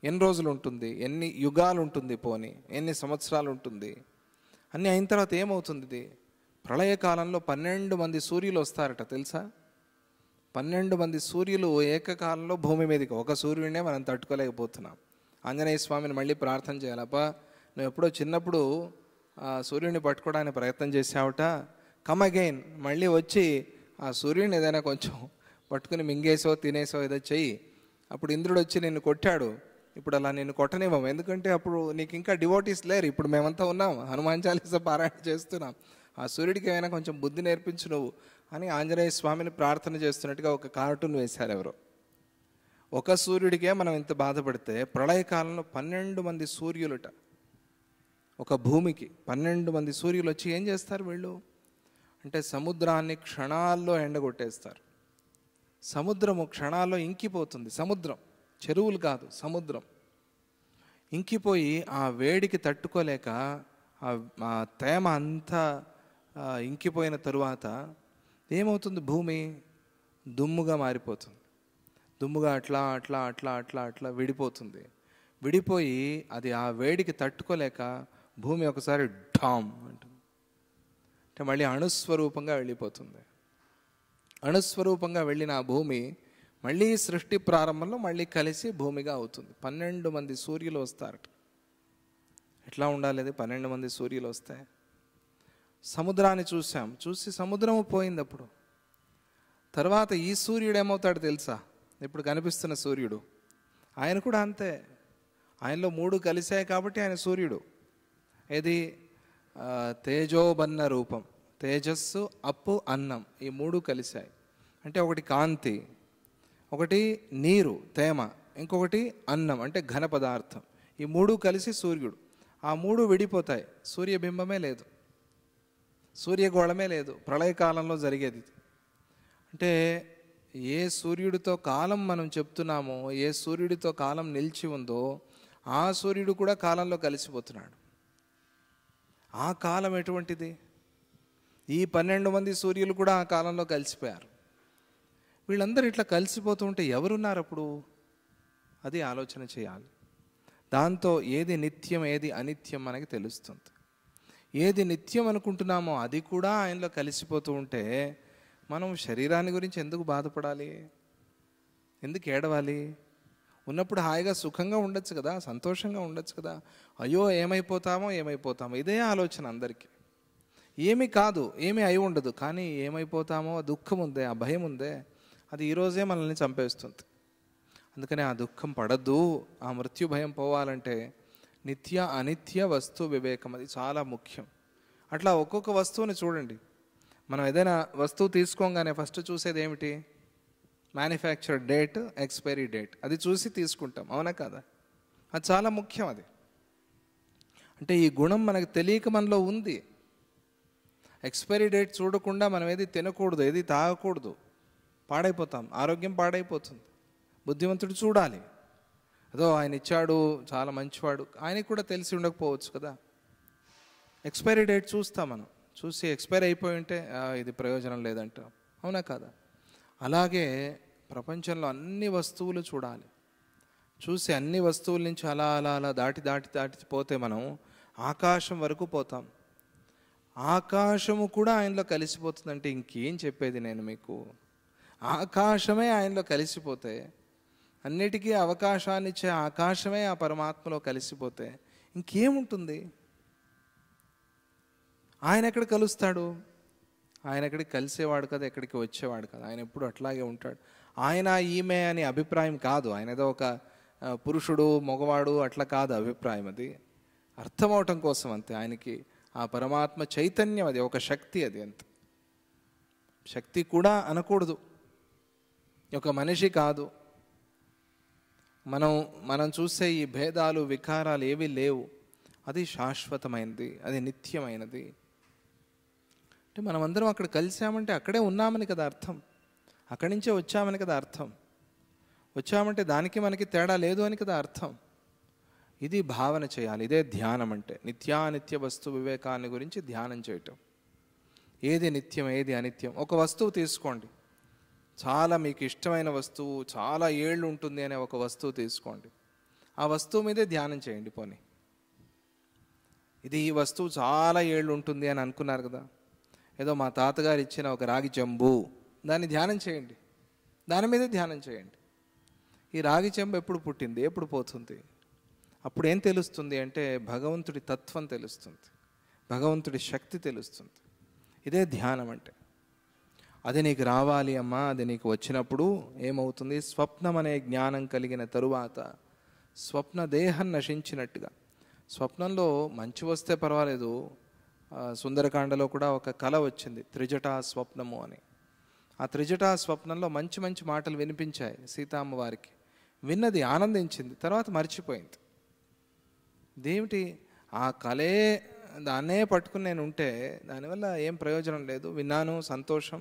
ఎన్ని రోజులు ఉంటుంది, ఎన్ని యుగాలు ఉంటుంది, పోని ఎన్ని సంవత్సరాలు ఉంటుంది, అన్నీ అయిన తర్వాత ఏమవుతుంది? ఇది ప్రళయకాలంలో 12 మంది సూర్యులు వస్తారట, తెలుసా? 12 మంది సూర్యులు ఏకకాలంలో భూమి మీదకి. ఒక సూర్యుడినే మనం తట్టుకోలేకపోతున్నాం. ఆంజనేయ స్వామిని మళ్ళీ ప్రార్థన చేయాలప్ప, నువ్వు ఎప్పుడో చిన్నప్పుడు సూర్యుడిని పట్టుకోవడానికి ప్రయత్నం చేసావుట, కమ్ అగైన్, మళ్ళీ వచ్చి ఆ సూర్యుని ఏదైనా కొంచెం పట్టుకుని మింగేసో తినేసో ఏదో చెయ్యి. అప్పుడు ఇంద్రుడు వచ్చి నిన్ను కొట్టాడు, ఇప్పుడు అలా నిన్ను కొట్టనివ్వం, ఎందుకంటే అప్పుడు నీకు ఇంకా డివోటీస్ లేరు, ఇప్పుడు మేమంతా ఉన్నాం, హనుమాన్ చాలీసా పారాయణ చేస్తున్నాం, ఆ సూర్యుడికి ఏమైనా కొంచెం బుద్ధి నేర్పించు నువ్వు అని ఆంజనేయ స్వామిని ప్రార్థన చేస్తున్నట్టుగా ఒక కార్టూన్ వేశారు ఎవరో. ఒక సూర్యుడికే మనం ఇంత బాధపడితే ప్రళయకాలంలో 12 మంది సూర్యులుట. ఒక భూమికి 12 మంది సూర్యులు వచ్చి ఏం చేస్తారు వీళ్ళు అంటే సముద్రాన్ని క్షణాల్లో ఎండగొట్టేస్తారు. సముద్రము క్షణాల్లో ఇంకిపోతుంది. సముద్రం, చెరువులు కాదు, సముద్రం ఇంకిపోయి ఆ వేడికి తట్టుకోలేక ఆ తేమ అంతా ఇంకిపోయిన తరువాత ఏమవుతుంది, భూమి దుమ్ముగా మారిపోతుంది. దుమ్ముగా అట్లా అట్లా అట్లా అట్లా అట్లా విడిపోతుంది. విడిపోయి అది ఆ వేడికి తట్టుకోలేక భూమి ఒకసారి ఢామ్ అంటుంది, అంటే మళ్ళీ అణుస్వరూపంగా వెళ్ళిపోతుంది. అణుస్వరూపంగా వెళ్ళిన ఆ భూమి మళ్ళీ సృష్టి ప్రారంభంలో మళ్ళీ కలిసి భూమిగా అవుతుంది. 12 మంది సూర్యులు వస్తారట. ఎట్లా ఉండాలి అది, 12 మంది సూర్యులు వస్తాయి. సముద్రాన్ని చూసాం, చూసి సముద్రము పోయింది. అప్పుడు తర్వాత ఈ సూర్యుడు ఏమవుతాడు తెలుసా, ఇప్పుడు కనిపిస్తున్న సూర్యుడు, ఆయన కూడా అంతే. ఆయనలో 3 కలిశాయి కాబట్టి ఆయన సూర్యుడు. ఏది, తేజోబన్న రూపం, తేజస్సు, అప్పు, అన్నం, ఈ 3 కలిశాయి. అంటే ఒకటి కాంతి, ఒకటి నీరు తేమ, ఇంకొకటి అన్నం అంటే ఘన పదార్థం. ఈ 3 కలిసి సూర్యుడు. ఆ 3 విడిపోతాయి, సూర్యబింబమే లేదు, సూర్యగోళమే లేదు. ప్రళయకాలంలో జరిగేది ఇది. అంటే ఏ సూర్యుడితో కాలం మనం చెప్తున్నామో, ఏ సూర్యుడితో కాలం నిలిచి ఉందో ఆ సూర్యుడు కూడా కాలంలో కలిసిపోతున్నాడు. ఆ కాలం ఎటువంటిది, ఈ 12 మంది సూర్యులు కూడా ఆ కాలంలో కలిసిపోయారు. వీళ్ళందరూ ఇట్లా కలిసిపోతూ ఉంటే ఎవరున్నారు అప్పుడు, అది ఆలోచన చేయాలి. దాంతో ఏది నిత్యం ఏది అనిత్యం మనకి తెలుస్తుంది. ఏది నిత్యం అనుకుంటున్నామో అది కూడా ఆయనలో కలిసిపోతూ ఉంటే మనం శరీరాన్ని గురించి ఎందుకు బాధపడాలి, ఎందుకు ఏడవాలి? ఉన్నప్పుడు హాయిగా సుఖంగా ఉండొచ్చు కదా, సంతోషంగా ఉండొచ్చు కదా. అయ్యో ఏమైపోతామో ఏమైపోతామో ఇదే ఆలోచన అందరికీ. ఏమీ కాదు, ఏమీ అయి ఉండదు, కానీ ఏమైపోతామో ఆ దుఃఖం ఉందే, ఆ భయం ఉందే, అది ఈరోజే మనల్ని చంపేస్తుంది. అందుకని ఆ దుఃఖం పడద్దు, ఆ మృత్యు భయం పోవాలంటే నిత్య అనిత్య వస్తు వివేకం, అది చాలా ముఖ్యం. అట్లా ఒక్కొక్క వస్తువుని చూడండి. మనం ఏదైనా వస్తువు తీసుకోగానే ఫస్ట్ చూసేది ఏమిటి, మ్యానుఫ్యాక్చర్ డేట్, ఎక్స్పైరీ డేట్, అది చూసి తీసుకుంటాం, అవునా కదా? అది చాలా ముఖ్యం. అది అంటే ఈ గుణం మనకు తెలియక మనలో ఉంది. ఎక్స్పైరీ డేట్ చూడకుండా మనం ఏది తినకూడదు, ఏది తాగకూడదు, పాడైపోతాం, ఆరోగ్యం పాడైపోతుంది. బుద్ధిమంతుడు చూడాలి, ఏదో ఆయన ఇచ్చాడు చాలా మంచివాడు, ఆయనకి కూడా తెలిసి ఉండకపోవచ్చు కదా. ఎక్స్పైరీ డేట్ చూస్తాం మనం, చూసి ఎక్స్పైర్ అయిపోయి ఉంటే ఇది ప్రయోజనం లేదంటాం, అవునా కదా? అలాగే ప్రపంచంలో అన్ని వస్తువులు చూడాలి. చూసి అన్ని వస్తువుల నుంచి అలా అలా అలా దాటి పోతే మనం ఆకాశం వరకు పోతాం. ఆకాశము కూడా ఆయనలో కలిసిపోతుందంటే ఇంకేం చెప్పేది నేను మీకు. ఆకాశమే ఆయనలో కలిసిపోతే, అన్నిటికీ అవకాశాన్ని ఇచ్చే ఆకాశమే ఆ పరమాత్మలో కలిసిపోతే ఇంకేముంటుంది? ఆయన ఎక్కడ కలుస్తాడు? ఆయన ఎక్కడికి కలిసేవాడు కదా, ఎక్కడికి వచ్చేవాడు కదా. ఆయన ఎప్పుడు అట్లాగే ఉంటాడు. ఆయన ఈమె అని అభిప్రాయం కాదు, ఆయన ఏదో ఒక పురుషుడు మగవాడు అట్లా కాదు అభిప్రాయం. అది అర్థమవటం కోసం అంతే. ఆయనకి ఆ పరమాత్మ చైతన్యం, అది ఒక శక్తి, అది అంత శక్తి కూడా అనకూడదు, ఒక మనిషి కాదు. మనం చూసే ఈ భేదాలు వికారాలు ఏవి లేవు, అది శాశ్వతమైనది, అది నిత్యమైనది. అంటే మనం అందరం అక్కడ కలిసామంటే అక్కడే ఉన్నామని కదా అర్థం, అక్కడి నుంచే వచ్చామని కదా అర్థం. వచ్చామంటే దానికి మనకి తేడా లేదు అని కదా అర్థం. ఇది భావన చేయాలి, ఇదే ధ్యానం అంటే. నిత్యానిత్య వస్తు వివేకాన్ని గురించి ధ్యానం చేయటం. ఏది నిత్యం ఏది అనిత్యం. ఒక వస్తువు తీసుకోండి, చాలా మీకు ఇష్టమైన వస్తువు, చాలా ఏళ్ళు ఉంటుంది అనే ఒక వస్తువు తీసుకోండి. ఆ వస్తువు మీదే ధ్యానం చేయండి. పోనీ ఇది ఈ వస్తువు చాలా ఏళ్ళు ఉంటుంది అని అనుకున్నారు కదా, ఏదో మా తాతగారు ఇచ్చిన ఒక రాగి చెంబు, దాన్ని ధ్యానం చేయండి, దాని మీదే ధ్యానం చేయండి. ఈ రాగి చెంబు ఎప్పుడు పుట్టింది, ఎప్పుడు పోతుంది? అప్పుడు ఏం తెలుస్తుంది అంటే భగవంతుడి తత్వం తెలుస్తుంది, భగవంతుడి శక్తి తెలుస్తుంది. ఇదే ధ్యానం అంటే. అది నీకు రావాలి అమ్మా. అది నీకు వచ్చినప్పుడు ఏమవుతుంది? స్వప్నం అనే జ్ఞానం కలిగిన తరువాత స్వప్న దేహం నశించినట్టుగా. స్వప్నంలో మంచి వస్తే పర్వాలేదు. సుందరకాండలో కూడా ఒక కళ వచ్చింది, త్రిజటా స్వప్నము అని. ఆ త్రిజటా స్వప్నంలో మంచి మంచి మాటలు వినిపించాయి సీతమ్మ వారికి. విన్నది, ఆనందించింది, తర్వాత మర్చిపోయింది. ఇదేమిటి? ఆ కళే దాన్నే పట్టుకుని నేను ఉంటే దానివల్ల ఏం ప్రయోజనం లేదు. విన్నాను, సంతోషం,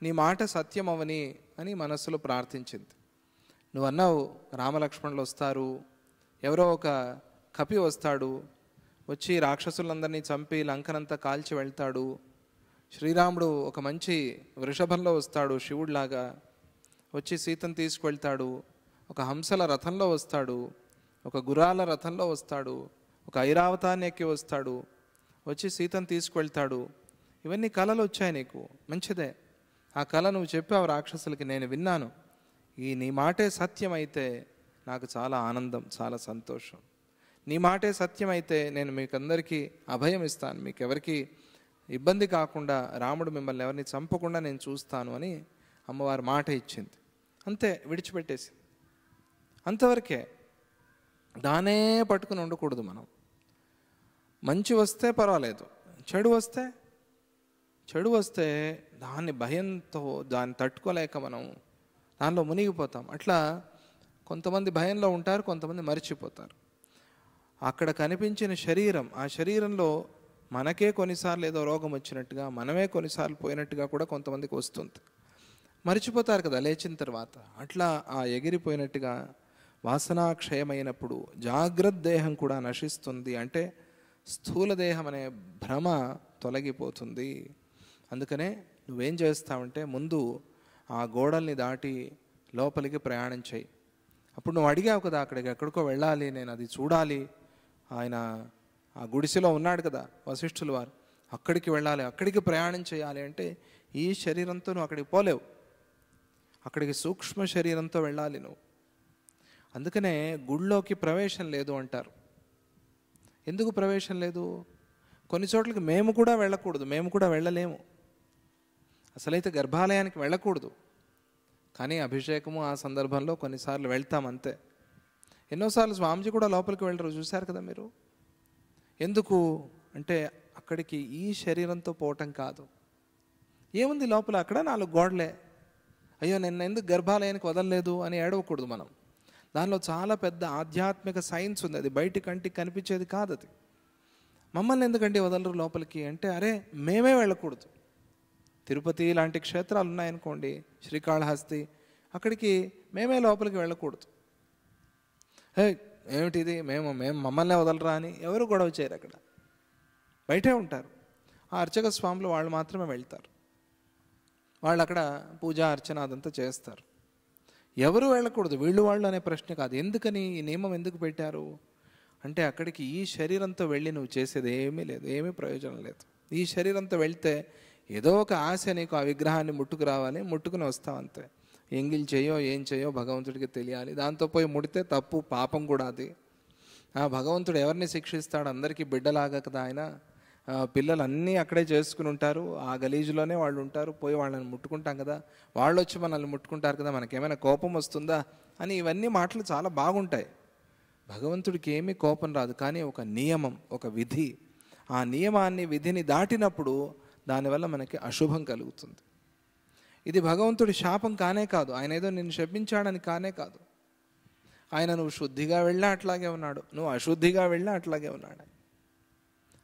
నీ మాట సత్యం అవని అని మనస్సులో ప్రార్థించింది. నువ్వు అన్నావు రామలక్ష్మణులు వస్తారు, ఎవరో ఒక కపి వస్తాడు, వచ్చి రాక్షసులందరినీ చంపి లంకనంతా కాల్చి వెళ్తాడు. శ్రీరాముడు ఒక మంచి వృషభంలో వస్తాడు, శివుడిలాగా వచ్చి సీతను తీసుకువెళ్తాడు. ఒక హంసల రథంలో వస్తాడు, ఒక గుర్రాల రథంలో వస్తాడు, ఒక ఐరావతాన్ని ఎక్కి వస్తాడు, వచ్చి సీతను తీసుకువెళ్తాడు. ఇవన్నీ కళలు వచ్చాయి నీకు, మంచిదే. ఆ కళ నువ్వు చెప్పావు రాక్షసులకి, నేను విన్నాను. నీ మాటే సత్యం అయితే నాకు చాలా ఆనందం, చాలా సంతోషం. నీ మాటే సత్యం అయితే నేను మీకందరికీ అభయం ఇస్తాను, మీకు ఎవరికి ఇబ్బంది కాకుండా, రాముడు మిమ్మల్ని ఎవరిని చంపకుండా నేను చూస్తాను అని అమ్మవారు మాట ఇచ్చింది. అంతే, విడిచిపెట్టేసింది. అంతవరకే. దానే పట్టుకుని ఉండకూడదు మనం. మంచి వస్తే పర్వాలేదు, చెడు వస్తే దాన్ని భయంతో, దాన్ని తట్టుకోలేక మనం దానిలో మునిగిపోతాం. అట్లా కొంతమంది భయంలో ఉంటారు, కొంతమంది మరిచిపోతారు. అక్కడ కనిపించిన శరీరం, ఆ శరీరంలో మనకే కొన్నిసార్లు ఏదో రోగం వచ్చినట్టుగా, మనమే కొన్నిసార్లు పోయినట్టుగా కూడా కొంతమందికి వస్తుంది. మరిచిపోతారు కదా లేచిన తర్వాత. అట్లా ఆ ఎగిరిపోయినట్టుగా వాసనాక్షయమైనప్పుడు జాగ్రత్త దేహం కూడా నశిస్తుంది. అంటే స్థూల దేహం అనే భ్రమ తొలగిపోతుంది. అందుకనే నువ్వేం చేస్తావంటే ముందు ఆ గోడల్ని దాటి లోపలికి ప్రయాణం చేయి. అప్పుడు నువ్వు అడిగావు కదా, అక్కడికి ఎక్కడికో వెళ్ళాలి, నేను అది చూడాలి. ఆయన ఆ గుడిసెలో ఉన్నాడు కదా వశిష్ఠుల వారు, అక్కడికి వెళ్ళాలి, అక్కడికి ప్రయాణం చేయాలి అంటే ఈ శరీరంతో నువ్వు అక్కడికి పోలేవు. అక్కడికి సూక్ష్మ శరీరంతో వెళ్ళాలి నువ్వు. అందుకనే గుళ్ళోకి ప్రవేశం లేదు అంటారు. ఎందుకు ప్రవేశం లేదు? కొన్ని చోట్లకి మేము కూడా వెళ్ళకూడదు, మేము కూడా వెళ్ళలేము. అసలైతే గర్భాలయానికి వెళ్ళకూడదు, కానీ అభిషేకము ఆ సందర్భంలో కొన్నిసార్లు వెళ్తాం అంతే. ఎన్నోసార్లు స్వామిజీ కూడా లోపలికి వెళ్ళరు, చూశారు కదా మీరు. ఎందుకు అంటే అక్కడికి ఈ శరీరంతో పోవటం కాదు. ఏముంది లోపల? అక్కడ 4 గోడలే. అయ్యో నిన్న ఎందుకు గర్భాలయానికి వదలలేదు అని ఏడవకూడదు మనం. దానిలో చాలా పెద్ద ఆధ్యాత్మిక సైన్స్ ఉంది, అది బయటి కంటికి కనిపించేది కాదు. అది మమ్మల్ని ఎందుకంటే వదలరు లోపలికి అంటే, అరే మేమే వెళ్ళకూడదు. తిరుపతి లాంటి క్షేత్రాలు ఉన్నాయనుకోండి, శ్రీకాళహస్తి, అక్కడికి మేమే లోపలికి వెళ్ళకూడదు. ఏమిటిది, మేము మమ్మల్నే వదలరా అని ఎవరు గొడవ చేయరు. అక్కడ బయటే ఉంటారు. ఆ అర్చక స్వాములు వాళ్ళు మాత్రమే వెళ్తారు. వాళ్ళు అక్కడ పూజ అర్చన అదంతా చేస్తారు. ఎవరు వెళ్ళకూడదు, వీళ్ళు వాళ్ళు అనే ప్రశ్న కాదు. ఎందుకని ఈ నియమం ఎందుకు పెట్టారు అంటే, అక్కడికి ఈ శరీరంతో వెళ్ళి నువ్వు చేసేది ఏమీ లేదు, ఏమీ ప్రయోజనం లేదు. ఈ శరీరంతో వెళ్తే ఏదో ఒక ఆశ, నీకు ఆ విగ్రహాన్ని ముట్టుకు రావాలి, ముట్టుకుని వస్తావు అంతే. ఎంగిల్ చేయో ఏం చేయో భగవంతుడికి తెలియాలి. దాంతో పోయి ముడితే తప్పు, పాపం కూడా అది. ఆ భగవంతుడు ఎవరిని శిక్షిస్తాడు? అందరికీ బిడ్డలాగా కదా ఆయన. పిల్లలు అన్నీ అక్కడే చేసుకుని ఉంటారు, ఆ గలీజులోనే వాళ్ళు ఉంటారు. పోయి వాళ్ళని ముట్టుకుంటాం కదా, వాళ్ళు వచ్చి మనల్ని ముట్టుకుంటారు కదా, మనకేమైనా కోపం వస్తుందా అని ఇవన్నీ మాటలు చాలా బాగుంటాయి. భగవంతుడికి ఏమీ కోపం రాదు, కానీ ఒక నియమం, ఒక విధి. ఆ నియమాన్ని, విధిని దాటినప్పుడు దానివల్ల మనకి అశుభం కలుగుతుంది. ఇది భగవంతుడి శాపం కానే కాదు, ఆయన ఏదో నిన్ను శపించాడని కానే కాదు. ఆయన నువ్వు శుద్ధిగా వెళ్ళా అట్లాగే ఉన్నాడు, నువ్వు అశుద్ధిగా వెళ్ళా అట్లాగే ఉన్నాడు.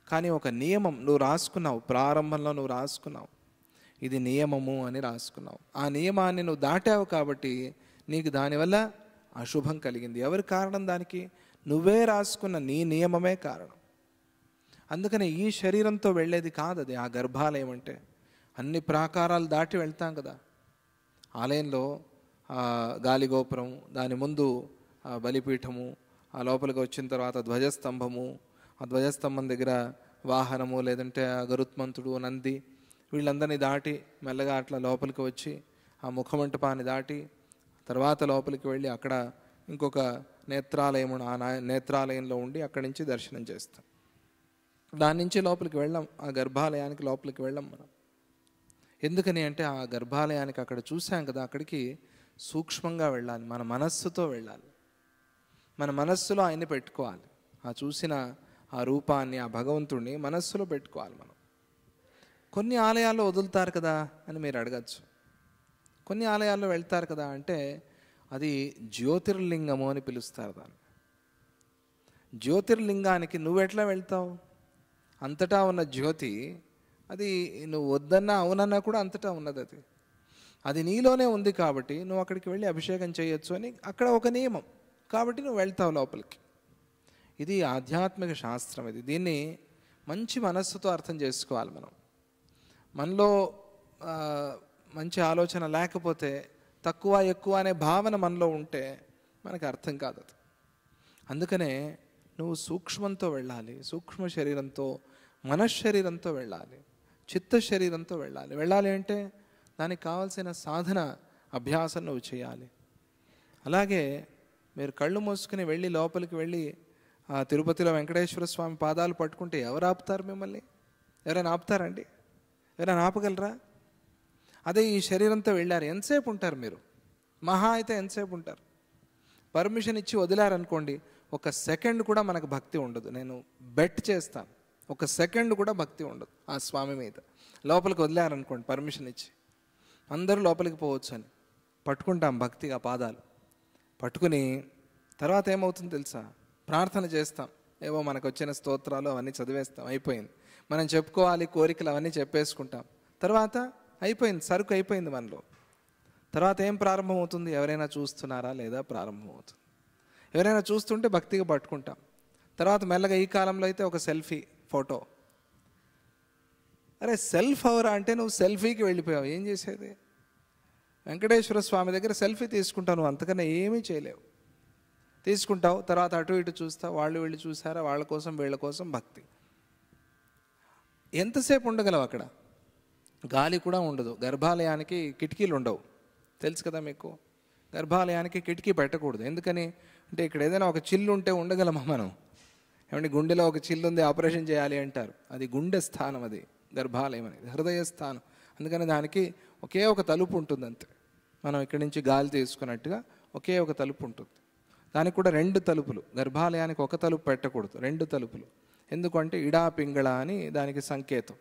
కానీ ఒక నియమం నువ్వు రాసుకున్నావు, ప్రారంభంలో నువ్వు రాసుకున్నావు, ఇది నియమము అని రాసుకున్నావు. ఆ నియమాన్ని నువ్వు దాటావు కాబట్టి నీకు దానివల్ల అశుభం కలిగింది. ఎవరి కారణం దానికి? నువ్వే రాసుకున్న నీ నియమమే కారణం. అందుకని ఈ శరీరంతో వెళ్ళేది కాదు అది, ఆ గర్భాలయం అంటే. అన్ని ప్రాకారాలు దాటి వెళ్తాం కదా. ఆలయంలో గాలిగోపురం, దాని ముందు బలిపీఠము, ఆ లోపలికి వచ్చిన తర్వాత ధ్వజస్తంభము, ఆ ధ్వజస్తంభం దగ్గర వాహనము, లేదంటే ఆ గరుత్మంతుడు, నంది, వీళ్ళందరినీ దాటి మెల్లగా అట్లా లోపలికి వచ్చి ఆ ముఖమంటపాన్ని దాటి తర్వాత లోపలికి వెళ్ళి అక్కడ ఇంకొక నేత్రాలయం, ఆ నేత్రాలయంలో ఉండి అక్కడి నుంచి దర్శనం చేస్తాం. దాని నుంచి లోపలికి వెళ్ళాం, ఆ గర్భాలయానికి లోపలికి వెళ్ళాం మనం. ఎందుకని అంటే ఆ గర్భాలయానికి అక్కడ చూసాం కదా, అక్కడికి సూక్ష్మంగా వెళ్ళాలి, మన మనస్సుతో వెళ్ళాలి. మన మనస్సులో ఆయన్ని పెట్టుకోవాలి. ఆ చూసిన ఆ రూపాన్ని, ఆ భగవంతుడిని మనస్సులో పెట్టుకోవాలి మనం. కొన్ని ఆలయాల్లో వదులుతారు కదా అని మీరు అడగచ్చు. కొన్ని ఆలయాల్లో వెళ్తారు కదా అంటే అది జ్యోతిర్లింగము అని పిలుస్తారు దాన్ని. జ్యోతిర్లింగానికి నువ్వెట్లా వెళ్తావు? అంతటా ఉన్న జ్యోతి, అది నువ్వు వద్దన్నా అవునన్నా కూడా అంతటా ఉన్నది. అది నీలోనే ఉంది కాబట్టి నువ్వు అక్కడికి వెళ్ళి అభిషేకం చేయొచ్చు అని అక్కడ ఒక నియమం. కాబట్టి నువ్వు వెళ్తావు లోపలికి. ఇది ఆధ్యాత్మిక శాస్త్రం. ఇది దీన్ని మంచి మనస్సుతో అర్థం చేసుకోవాలి మనం. మనలో మంచి ఆలోచన లేకపోతే, తక్కువ ఎక్కువ అనే భావన మనలో ఉంటే మనకు అర్థం కాదు అది. అందుకనే నువ్వు సూక్ష్మంతో వెళ్ళాలి, సూక్ష్మ శరీరంతో, మనశ్శరీరంతో వెళ్ళాలి, చిత్త శరీరంతో వెళ్ళాలి. వెళ్ళాలి అంటే దానికి కావాల్సిన సాధన, అభ్యాసం నువ్వు చేయాలి. అలాగే మీరు కళ్ళు మూసుకుని వెళ్ళి లోపలికి వెళ్ళి ఆ తిరుపతిలో వెంకటేశ్వర స్వామి పాదాలు పట్టుకుంటే ఎవరు ఆపుతారు మిమ్మల్ని? ఎవరైనా ఆపుతారండి? ఎవరైనా ఆపగలరా? అదే ఈ శరీరంతో వెళ్ళారు, ఎంతసేపు ఉంటారు మీరు? మహా అయితే ఎంతసేపు ఉంటారు? పర్మిషన్ ఇచ్చి వదిలారనుకోండి, ఒక సెకండ్ కూడా మనకు భక్తి ఉండదు. నేను బెట్ చేస్తాను, ఒక సెకండ్ కూడా భక్తి ఉండదు ఆ స్వామి మీద. లోపలికి వదిలారనుకోండి పర్మిషన్ ఇచ్చి, అందరూ లోపలికి పోవచ్చు అని పట్టుకుంటాం భక్తిగా పాదాలు పట్టుకుని. తర్వాత ఏమవుతుందో తెలుసా? ప్రార్థన చేస్తాం, ఏవో మనకు వచ్చిన స్తోత్రాలు అవన్నీ చదివేస్తాం, అయిపోయింది. మనం చెప్పుకోవాలి కోరికలు అవన్నీ చెప్పేసుకుంటాం. తర్వాత అయిపోయింది, సరుకు అయిపోయింది మనలో. తర్వాత ఏం ప్రారంభమవుతుంది? ఎవరైనా చూస్తున్నారా లేదా ప్రారంభమవుతుంది. ఎవరైనా చూస్తుంటే భక్తిగా పట్టుకుంటాం. తర్వాత మెల్లగా ఈ కాలంలో అయితే ఒక సెల్ఫీ ఫోటో. అరే సెల్ఫ్ అవరా అంటే నువ్వు సెల్ఫీకి వెళ్ళిపోయావు, ఏం చేసేది? వెంకటేశ్వర స్వామి దగ్గర సెల్ఫీ తీసుకుంటావు, నువ్వు అంతకన్నా ఏమీ చేయలేవు. తీసుకుంటావు, తర్వాత అటు ఇటు చూస్తావు, వాళ్ళు వీళ్ళు చూసారా, వాళ్ళ కోసం వీళ్ళ కోసం భక్తి. ఎంతసేపు ఉండగలవు అక్కడ? గాలి కూడా ఉండదు. గర్భాలయానికి కిటికీలు ఉండవు, తెలుసు కదా మీకు. గర్భాలయానికి కిటికీ పెట్టకూడదు. ఎందుకని అంటే ఇక్కడ ఏదైనా ఒక చిల్లు ఉంటే ఉండగలమా మనం? ఏమంటే గుండెలో ఒక చిల్లు ఉంది, ఆపరేషన్ చేయాలి అంటారు, అది గుండె స్థానం, అది గర్భాలయం అనేది హృదయ స్థానం. అందుకని దానికి ఒకే ఒక తలుపు ఉంటుంది అంతే. మనం ఇక్కడి నుంచి గాలి తీసుకున్నట్టుగా ఒకే ఒక తలుపు ఉంటుంది. దానికి కూడా 2 తలుపులు. గర్భాలయానికి ఒక తలుపు పెట్టకూడదు, 2 తలుపులు. ఎందుకంటే ఇడా పింగళ అని దానికి సంకేతం.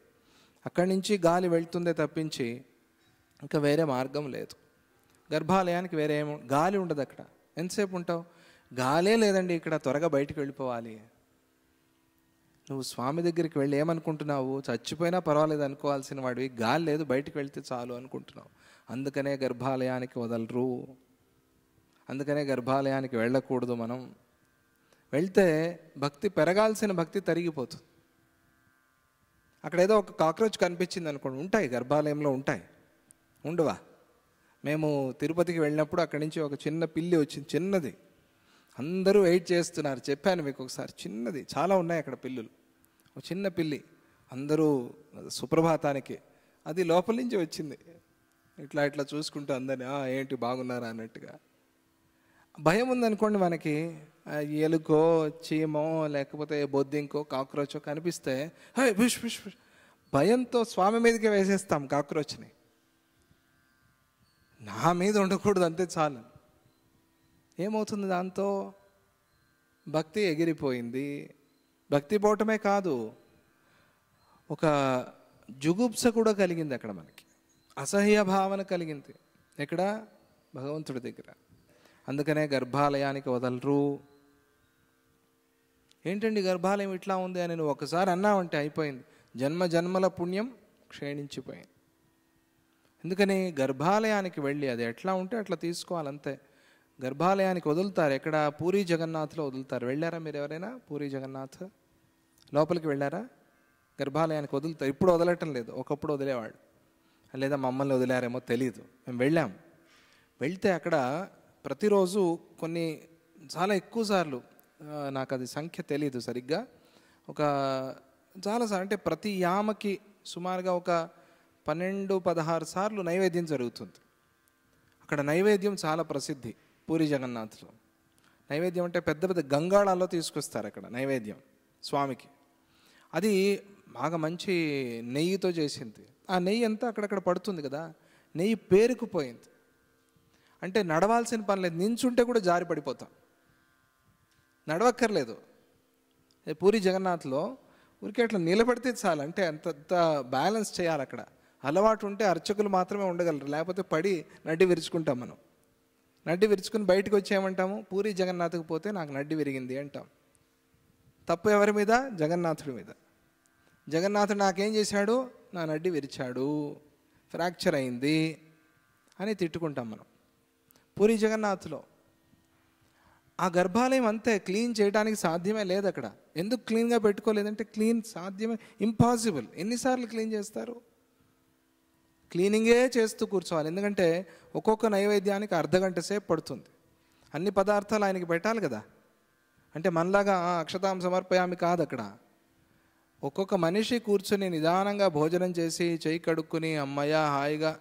అక్కడి నుంచి గాలి వెళ్తుందే తప్పించి ఇంకా వేరే మార్గం లేదు. గర్భాలయానికి వేరే గాలి ఉండదు అక్కడ. ఎంతసేపు ఉంటావు? గాలే లేదండి ఇక్కడ, త్వరగా బయటికి వెళ్ళిపోవాలి. నువ్వు స్వామి దగ్గరికి వెళ్ళి ఏమనుకుంటున్నావు? చచ్చిపోయినా పర్వాలేదు అనుకోవాల్సిన వాడివి, గాలి లేదు బయటికి వెళ్తే చాలు అనుకుంటున్నావు. అందుకనే గర్భాలయానికి వదలరు, అందుకనే గర్భాలయానికి వెళ్ళకూడదు. మనం వెళ్తే భక్తి, పెరగాల్సిన భక్తి తరిగిపోతుంది. అక్కడ ఏదో ఒక కాక్రోచ్ కనిపించింది అనుకోండి, ఉంటాయి గర్భాలయంలో, ఉంటాయి, ఉండవా? మేము తిరుపతికి వెళ్ళినప్పుడు అక్కడి నుంచి ఒక చిన్న పిల్లి వచ్చింది, చిన్నది. అందరూ వెయిట్ చేస్తున్నారు, చెప్పాను మీకు ఒకసారి, చిన్నది. చాలా ఉన్నాయి అక్కడ పిల్లులు. ఒక చిన్న పిల్లి, అందరూ సుప్రభాతానికి అది లోపల నుంచి వచ్చింది. ఇట్లా ఇట్లా చూసుకుంటూ అందరినీ ఏంటి బాగున్నారా అన్నట్టుగా. భయం ఉందనుకోండి మనకి, ఎలుకో చీమో లేకపోతే బొద్దింకో కాక్రోచో కనిపిస్తే పుష్ పుష్ పుష్ భయంతో స్వామి మీదకే వేసేస్తాం కాక్రోచ్ని. నా మీద ఉండకూడదు అంతే చాలు. ఏమవుతుంది దాంతో? భక్తి ఎగిరిపోయింది. భక్తి పోవటమే కాదు, ఒక జుగుప్స కూడా కలిగింది అక్కడ మనకి, అసహ్య భావన కలిగింది. ఎక్కడ? భగవంతుడి దగ్గర. అందుకనే గర్భాలయానికి వదలరు. ఏంటండి గర్భాలయం ఇట్లా ఉంది అని నువ్వు ఒకసారి అన్నావంటే అయిపోయింది, జన్మ జన్మల పుణ్యం క్షీణించిపోయింది. ఎందుకని గర్భాలయానికి వెళ్ళి అది ఎట్లా ఉంటే అట్లా తీసుకోవాలంతే. గర్భాలయానికి వదులుతారు, ఎక్కడ? పూరీ జగన్నాథ్లో వదులుతారు. వెళ్ళారా మీరు ఎవరైనా పూరీ జగన్నాథ్ లోపలికి వెళ్ళారా? గర్భాలయానికి వదులుతారు. ఇప్పుడు వదలటం లేదు, ఒకప్పుడు వదిలేవాడు. లేదా మమ్మల్ని వదిలేరేమో తెలియదు, మేము వెళ్ళాం. వెళ్తే అక్కడ ప్రతిరోజు కొన్ని చాలా ఎక్కువ సార్లు, నాకు అది సంఖ్య తెలియదు సరిగ్గా, ఒక చాలాసార్లు అంటే ప్రతి యామకి సుమారుగా ఒక 12-16 సార్లు నైవేద్యం జరుగుతుంది. అక్కడ నైవేద్యం చాలా ప్రసిద్ధి పూరీ జగన్నాథ్లో. నైవేద్యం అంటే పెద్ద పెద్ద గంగాళాల్లో తీసుకొస్తారు అక్కడ నైవేద్యం స్వామికి. అది బాగా మంచి నెయ్యితో చేసింది, ఆ నెయ్యి అంతా అక్కడక్కడ పడుతుంది కదా, నెయ్యి పేరుకుపోయింది. అంటే నడవాల్సిన పని లేదు, నించుంటే కూడా జారి పడిపోతాం, నడవక్కర్లేదు. పూరి జగన్నాథ్లో ఊరికే అట్లా నిలబడితే చాలు, అంటే అంత బ్యాలెన్స్ చేయాలి అక్కడ. అలవాటు ఉంటే అర్చకులు మాత్రమే ఉండగలరు, లేకపోతే పడి నడ్డి విరుచుకుంటాం. మనం నడ్డి విరుచుకుని బయటకు వచ్చేయమంటాము, పూరి జగన్నాథ్కి పోతే నాకు నడ్డి విరిగింది అంటాం. తప్పు ఎవరి మీద? జగన్నాథుడి మీద. జగన్నాథుడు నాకేం చేశాడు? నా నడ్డి విరిచాడు, ఫ్రాక్చర్ అయింది అని తిట్టుకుంటాం మనం. పూరి జగన్నాథ్లో ఆ గర్భాలయం అంతే క్లీన్ చేయడానికి సాధ్యమే లేదు అక్కడ. ఎందుకు క్లీన్గా పెట్టుకోలేదంటే క్లీన్ సాధ్యమే, ఇంపాసిబుల్. ఎన్నిసార్లు క్లీన్ చేస్తారు? క్లీనింగే చేస్తూ కూర్చోవాలి. ఎందుకంటే ఒక్కొక్క నైవేద్యానికి అర్ధగంట సేపు పడుతుంది. అన్ని పదార్థాలు ఆయనకి పెట్టాలి కదా. అంటే మనలాగా అక్షతాం సమర్పయామి కాదు అక్కడ. ఒక్కొక్క మనిషి కూర్చొని నిదానంగా భోజనం చేసి చేయి కడుక్కుని అమ్మయ్య హాయిగా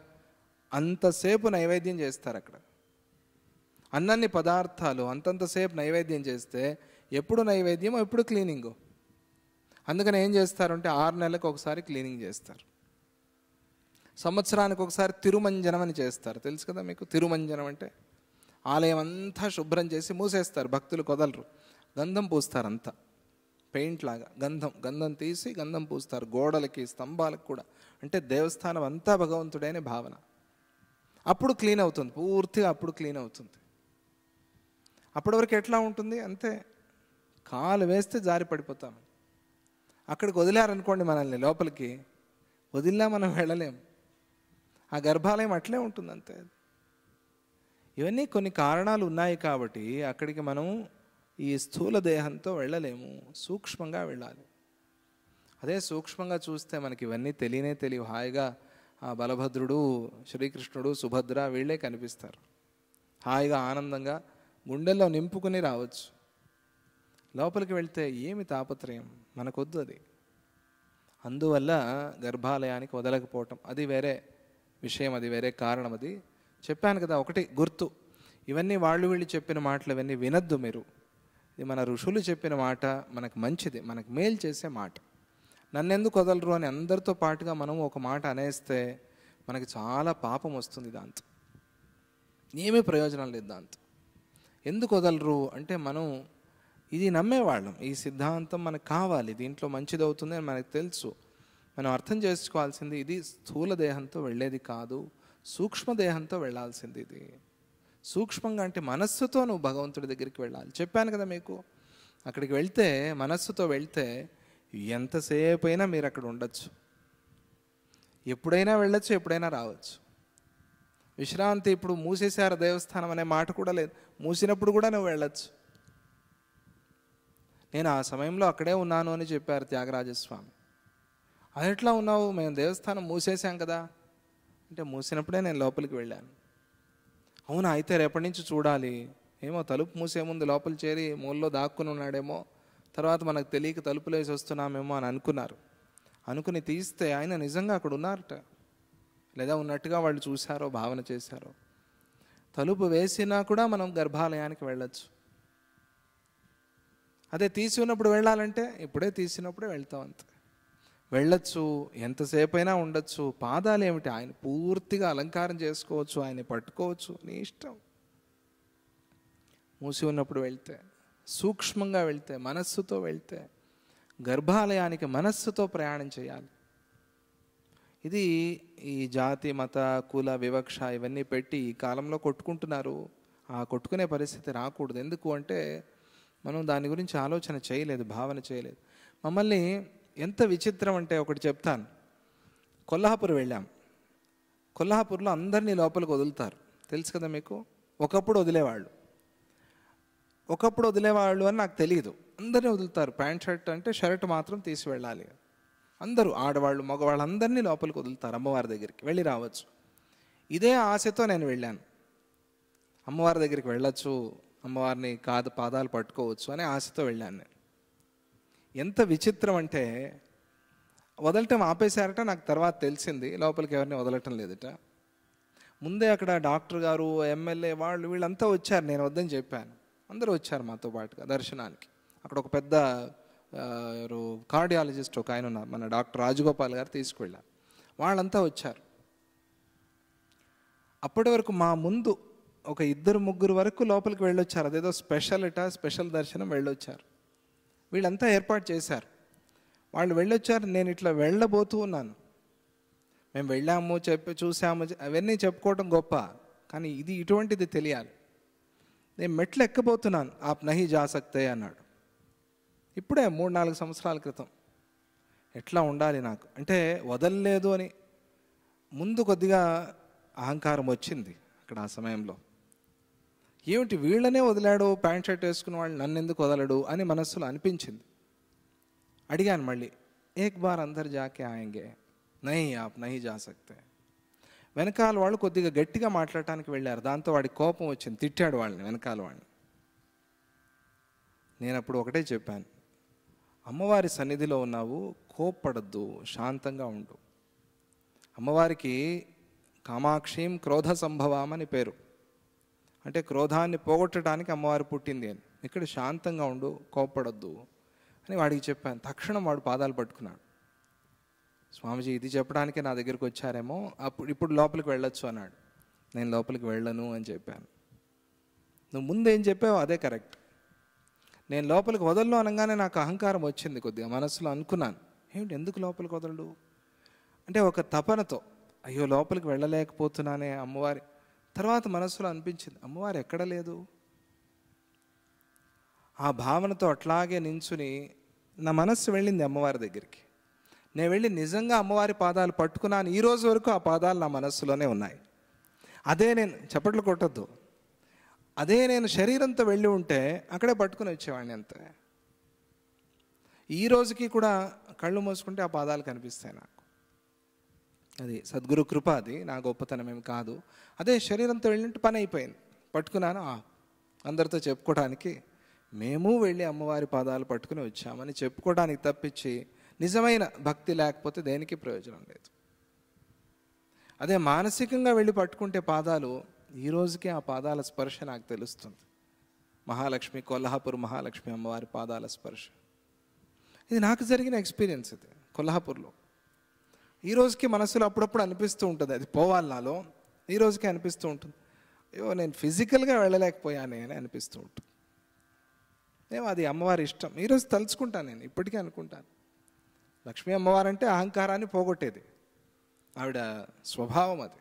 అంతసేపు నైవేద్యం చేస్తారు అక్కడ. అన్నన్ని పదార్థాలు అంతంతసేపు నైవేద్యం చేస్తే ఎప్పుడు నైవేద్యం, ఎప్పుడు క్లీనింగు. అందుకని ఏం చేస్తారంటే 6 నెలలకు ఒకసారి క్లీనింగ్ చేస్తారు, సంవత్సరానికి ఒకసారి తిరుమంజనం అని చేస్తారు. తెలుసు కదా మీకు తిరుమంజనం అంటే? ఆలయం అంతా శుభ్రం చేసి మూసేస్తారు, భక్తులు కొదలరు. గంధం పూస్తారు, అంతా పెయింట్ లాగా గంధం తీసి గంధం పూస్తారు గోడలకి, స్తంభాలకు కూడా. అంటే దేవస్థానం అంతా భగవంతుడైన భావన. అప్పుడు క్లీన్ అవుతుంది, పూర్తిగా అప్పుడు క్లీన్ అవుతుంది. అప్పటి వరకు ఎట్లా ఉంటుంది? అంతే, కాలు వేస్తే జారి పడిపోతాం. అక్కడికి వదిలారనుకోండి మనల్ని, లోపలికి వదిలినా మనం వెళ్ళలేం. ఆ గర్భాలయం అట్లే ఉంటుంది అంతే. ఇవన్నీ కొన్ని కారణాలు ఉన్నాయి కాబట్టి అక్కడికి మనం ఈ స్థూల దేహంతో వెళ్ళలేము, సూక్ష్మంగా వెళ్ళాలి. అదే సూక్ష్మంగా చూస్తే మనకి ఇవన్నీ తెలియవు. హాయిగా ఆ బలభద్రుడు, శ్రీకృష్ణుడు, సుభద్ర వీళ్ళే కనిపిస్తారు. హాయిగా ఆనందంగా గుండెల్లో నింపుకుని రావచ్చు. లోపలికి వెళ్తే ఏమి తాపత్రయం, మనకొద్దు అది. అందువల్ల గర్భాలయానికి వదలకపోవటం అది వేరే విషయం, అది వేరే కారణం. అది చెప్పాను కదా. ఒకటి గుర్తు, ఇవన్నీ వాళ్ళు వీళ్ళు చెప్పిన మాటలు ఇవన్నీ వినద్దు మీరు. ఇది మన ఋషులు చెప్పిన మాట, మనకు మంచిది, మనకు మేలు చేసే మాట. నన్నెందుకు వదలరు అని అందరితో పాటుగా మనం ఒక మాట అనేస్తే మనకి చాలా పాపం వస్తుంది. దాంతో ఏమీ ప్రయోజనం లేదు. దాంతో ఎందుకు వదలరు అంటే మనం ఇది నమ్మేవాళ్ళం, ఈ సిద్ధాంతం మనకు కావాలి, దీంట్లో మంచిది అవుతుంది అని మనకు తెలుసు. మనం అర్థం చేసుకోవాల్సింది ఇది స్థూల దేహంతో వెళ్ళేది కాదు, సూక్ష్మదేహంతో వెళ్ళాల్సింది. ఇది సూక్ష్మంగా అంటే మనస్సుతో నువ్వు భగవంతుడి దగ్గరికి వెళ్ళాలి. చెప్పాను కదా మీకు, అక్కడికి వెళ్తే మనస్సుతో వెళ్తే ఎంతసేపు అయినా మీరు అక్కడ ఉండొచ్చు, ఎప్పుడైనా వెళ్ళొచ్చు, ఎప్పుడైనా రావచ్చు. విశ్రాంతి ఇప్పుడు మూసేశారు దేవస్థానం అనే మాట కూడా లేదు, మూసినప్పుడు కూడా నువ్వు వెళ్ళొచ్చు. నేను ఆ సమయంలో అక్కడే ఉన్నాను అని చెప్పారు త్యాగరాజస్వామి. అది ఎట్లా ఉన్నావు? మేము దేవస్థానం మూసేశాం కదా అంటే మూసినప్పుడే నేను లోపలికి వెళ్ళాను. అవునా, అయితే రేపటి నుంచి చూడాలి. ఏమో తలుపు మూసే ముందు లోపల చేరి మూలలో దాక్కుని ఉన్నాడేమో, తర్వాత మనకు తెలియక తలుపులు వేసి వస్తున్నామేమో అని అనుకుని తీస్తే ఆయన నిజంగా అక్కడ ఉన్నారట, లేదా ఉన్నట్టుగా వాళ్ళు చూశారో భావన చేశారో. తలుపు వేసినా కూడా మనం గర్భాలయానికి వెళ్ళొచ్చు. అదే తీసి ఉన్నప్పుడు వెళ్ళాలంటే ఇప్పుడే తీసినప్పుడే వెళ్తాం అంతే. వెళ్ళొచ్చు, ఎంతసేపు అయినా ఉండొచ్చు. పాదాలు ఏమిటి, ఆయన పూర్తిగా అలంకారం చేసుకోవచ్చు, ఆయన పట్టుకోవచ్చు, నీ ఇష్టం. మూసి ఉన్నప్పుడు వెళ్తే, సూక్ష్మంగా వెళ్తే, మనస్సుతో వెళ్తే, గర్భాలయానికి మనస్సుతో ప్రయాణం చేయాలి. ఇది ఈ జాతి మత కుల వివక్ష ఇవన్నీ పెట్టి ఈ కాలంలో కొట్టుకుంటున్నారు. ఆ కొట్టుకునే పరిస్థితి రాకూడదు. ఎందుకు అంటే మనం దాని గురించి ఆలోచన చేయలేదు, భావన చేయలేదు. మమ్మల్ని ఎంత విచిత్రం అంటే ఒకటి చెప్తాను. కొల్హాపూర్ వెళ్ళాం. కొల్హాపూర్లో అందరినీ లోపలికి వదులుతారు, తెలుసు కదా మీకు. ఒకప్పుడు వదిలేవాళ్ళు అని నాకు తెలియదు. అందరినీ వదులుతారు. ప్యాంట్ షర్ట్ అంటే షర్ట్ మాత్రం తీసి వెళ్ళాలి. అందరూ ఆడవాళ్ళు మగవాళ్ళు అందరినీ లోపలికి వదులుతారు. అమ్మవారి దగ్గరికి వెళ్ళి రావచ్చు. ఇదే ఆశతో నేను వెళ్ళాను. అమ్మవారి దగ్గరికి వెళ్ళొచ్చు, అమ్మవారిని పాదాలు పట్టుకోవచ్చు అనే ఆశతో వెళ్ళాను నేను. ఎంత విచిత్రం అంటే వదలటం ఆపేశారట. నాకు తర్వాత తెలిసింది లోపలికి ఎవరిని వదలటం లేదట. ముందే అక్కడ డాక్టర్ గారు, ఎమ్మెల్యే వాళ్ళు వీళ్ళంతా వచ్చారు. నేను వద్దని చెప్పాను. అందరూ వచ్చారు మాతో పాటుగా దర్శనానికి. అక్కడ ఒక పెద్ద కార్డియాలజిస్ట్ ఒక ఆయన ఉన్నారు, మన డాక్టర్ రాజగోపాల్ గారు తీసుకువెళ్ళారు. వాళ్ళంతా వచ్చారు. అప్పటి వరకు మా ముందు ఒక 2-3 వరకు లోపలికి వెళ్ళొచ్చారు. అదేదో స్పెషల్ దర్శనం వెళ్ళొచ్చారు. వీళ్ళంతా ఏర్పాటు చేశారు. వాళ్ళు వెళ్ళొచ్చారు. నేను ఇట్లా వెళ్ళబోతూ ఉన్నాను. మేము వెళ్ళాము, చూసాము, అవన్నీ చెప్పుకోవటం గొప్ప, కానీ ఇది ఇటువంటిది తెలియాలి. నేను మెట్లు ఎక్కబోతున్నాను. ఆప్ నహీ జా సక్తే అన్నాడు. ఇప్పుడే 3-4 సంవత్సరాల క్రితం. ఎట్లా ఉండాలి నాకు అంటే వదలలేదు అని ముందు కొద్దిగా అహంకారం వచ్చింది అక్కడ ఆ సమయంలో. ఏమిటి వీళ్ళనే వదిలాడు, ప్యాంట్ షర్ట్ వేసుకున్న వాళ్ళు నన్ను ఎందుకు వదలడు అని మనస్సులో అనిపించింది. అడిగాను మళ్ళీ, ఏక్ బార్ అందరు జాకే ఆయంగే, నహీ ఆప్ నహీ జా సక్తే. వెనకాల వాళ్ళు కొద్దిగా గట్టిగా మాట్లాడటానికి వెళ్ళారు. దాంతో వాడికి కోపం వచ్చింది, తిట్టాడు వాళ్ళని, వెనకాల వాడిని. నేను అప్పుడు ఒకటే చెప్పాను, అమ్మవారి సన్నిధిలో ఉన్నావు, కోప్పడద్దు, శాంతంగా ఉండు. అమ్మవారికి కామాక్షిం క్రోధ సంభవాం అని పేరు. అంటే క్రోధాన్ని పోగొట్టడానికి అమ్మవారు పుట్టింది అని. ఇక్కడ శాంతంగా ఉండు, కోప్పడద్దు అని వాడికి చెప్పాను. తక్షణం వాడు పాదాలు పట్టుకున్నాడు. స్వామీజీ ఇది చెప్పడానికే నా దగ్గరికి వచ్చారేమో, ఇప్పుడు లోపలికి వెళ్ళొచ్చు అన్నాడు. నేను లోపలికి వెళ్ళను అని చెప్పాను. నువ్వు ముందేం చెప్పావు అదే కరెక్ట్. నేను లోపలికి వదలను అనగానే నాకు అహంకారం వచ్చింది కొద్దిగా. మనసులో అనుకున్నాను, ఏమిటి ఎందుకు లోపలికి వదలడు అంటే ఒక తపనతో, అయ్యో లోపలికి వెళ్ళలేకపోతున్నానే అమ్మవారి. తర్వాత మనసులో అనిపించింది, అమ్మవారు ఎక్కడ లేదు. ఆ భావనతో అట్లాగే నించుని నా మనస్సు వెళ్ళింది అమ్మవారి దగ్గరికి. నేను వెళ్ళి నిజంగా అమ్మవారి పాదాలు పట్టుకున్నాను. ఈ రోజు వరకు ఆ పాదాలు నా మనస్సులోనే ఉన్నాయి. అదే నేను చప్పట్లు కొట్టద్దు, అదే నేను శరీరంతో వెళ్ళి ఉంటే అక్కడే పట్టుకుని వచ్చేవాడిని అంతే. ఈ రోజుకి కూడా కళ్ళు మూసుకుంటే ఆ పాదాలు కనిపిస్తాయి నాకు. అది సద్గురు కృప, అది నా గొప్పతనం ఏమి కాదు. అదే శరీరంతో వెళ్ళినట్టు పని అయిపోయింది. పట్టుకున్నాను. అందరితో చెప్పుకోవడానికి మేము వెళ్ళి అమ్మవారి పాదాలు పట్టుకుని వచ్చామని చెప్పుకోవడానికి తప్పించి నిజమైన భక్తి లేకపోతే దేనికి ప్రయోజనం లేదు. అదే మానసికంగా వెళ్ళి పట్టుకుంటే పాదాలు, ఈ రోజుకే ఆ పాదాల స్పర్శ నాకు తెలుస్తుంది. మహాలక్ష్మి, కొల్హాపూర్ మహాలక్ష్మి అమ్మవారి పాదాల స్పర్శ. ఇది నాకు జరిగిన ఎక్స్పీరియన్స్. ఇది కొల్హాపూర్లో. ఈ రోజుకి మనసులో అప్పుడప్పుడు అనిపిస్తూ ఉంటుంది, అది పోవాలి నాలో. ఈ రోజుకే అనిపిస్తూ ఉంటుంది, అయ్యో నేను ఫిజికల్గా వెళ్ళలేకపోయానే అని అనిపిస్తూ ఉంటుంది. ఏమో అది అమ్మవారి ఇష్టం. ఈరోజు తలుచుకుంటాను, నేను ఇప్పటికీ అనుకుంటాను. లక్ష్మీ అమ్మవారు అంటే అహంకారాన్ని పోగొట్టేది, ఆవిడ స్వభావం అది.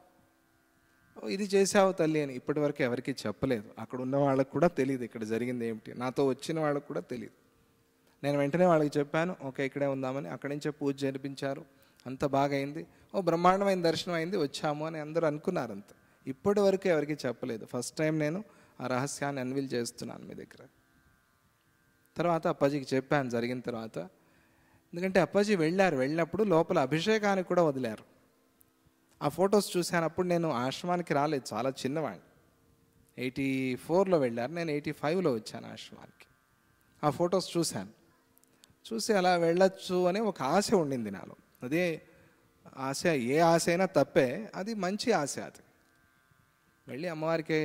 ఇది చేసావు తల్లి అని ఇప్పటివరకు ఎవరికి చెప్పలేదు. అక్కడ ఉన్న వాళ్ళకు కూడా తెలియదు ఇక్కడ జరిగింది ఏమిటి. నాతో వచ్చిన వాళ్ళకు కూడా తెలియదు. నేను వెంటనే వాళ్ళకి చెప్పాను, ఓకే ఇక్కడే ఉందామని. అక్కడి నుంచే పూజ జరిపించారు, అంత బాగా అయింది. బ్రహ్మాండమైన దర్శనం అయింది, వచ్చాము అని అందరూ అనుకున్నారు. అంత ఇప్పటి వరకు ఎవరికి చెప్పలేదు. ఫస్ట్ టైం నేను ఆ రహస్యాన్ని అన్వీల్ చేస్తున్నాను మీ దగ్గర. తర్వాత అప్పాజీకి చెప్పాను జరిగిన తర్వాత. ఎందుకంటే అప్పాజీ వెళ్ళినప్పుడు లోపల అభిషేకానికి కూడా వదిలారు. ఆ ఫొటోస్ చూశాను. అప్పుడు నేను ఆశ్రమానికి రాలేదు, చాలా చిన్నవాడిని. 84లో వెళ్ళారు, నేను 85లో వచ్చాను ఆశ్రమానికి. ఆ ఫొటోస్ చూసి అలా వెళ్ళొచ్చు అనే ఒక ఆశ ఉండింది నాలో. అదే ఆశ, ఏ ఆశ అయినా తప్పే, అది మంచి ఆశ. అది వెళ్ళి అమ్మవారికి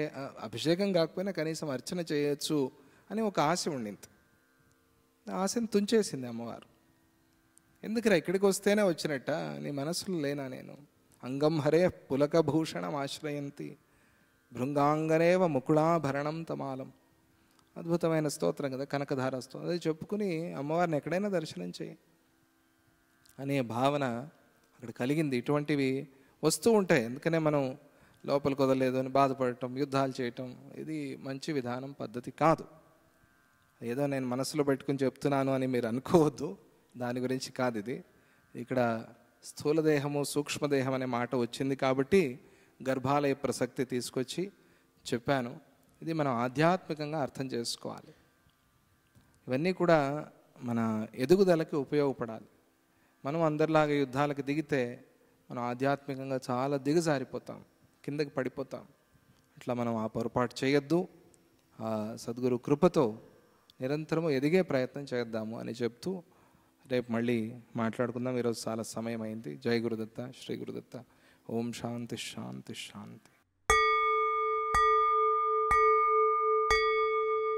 అభిషేకం కాకపోయినా కనీసం అర్చన చేయొచ్చు అని ఒక ఆశ ఉండింది. ఆ ఆశను తుంచేసింది అమ్మవారు. ఎందుకురా ఇక్కడికి వస్తేనే వచ్చినట్ట, నీ మనసులో లేనా నేను? అంగం హరే పులకభూషణం ఆశ్రయంతి భృంగాంగనేవ ముకుళాభరణం తమాలం. అద్భుతమైన స్తోత్రం కదా, కనకధార స్తోత్రం. అదే చెప్పుకుని అమ్మవారిని ఎక్కడైనా దర్శనం చేయి అనే భావన అక్కడ కలిగింది. ఇటువంటివి వస్తూ ఉంటాయి. ఎందుకనే మనం లోపలికి వదలలేదు అని బాధపడటం, యుద్ధాలు చేయటం, ఇది మంచి విధానం, పద్ధతి కాదు. ఏదో నేను మనసులో పెట్టుకుని చెప్తున్నాను అని మీరు అనుకోవద్దు, దాని గురించి కాదు ఇది. ఇక్కడ స్థూలదేహము సూక్ష్మదేహం అనే మాట వచ్చింది కాబట్టి గర్భాలయ ప్రసక్తి తీసుకొచ్చి చెప్పాను. ఇది మనం ఆధ్యాత్మికంగా అర్థం చేసుకోవాలి. ఇవన్నీ కూడా మన ఎదుగుదలకి ఉపయోగపడాలి. మనం అందరిలాగా యుద్ధాలకు దిగితే మనం ఆధ్యాత్మికంగా చాలా దిగజారిపోతాం, కిందకి పడిపోతాం. అట్లా మనం ఆ పొరపాటు చేయొద్దు. ఆ సద్గురు కృపతో నిరంతరము ఎదిగే ప్రయత్నం చేద్దాము అని చెప్తూ రేపు మళ్ళీ మాట్లాడుకుందాం. ఈరోజు చాలా సమయం అయింది. జై గురుదత్త, శ్రీ గురుదత్త. ఓం శాంతి శాంతి శాంతి.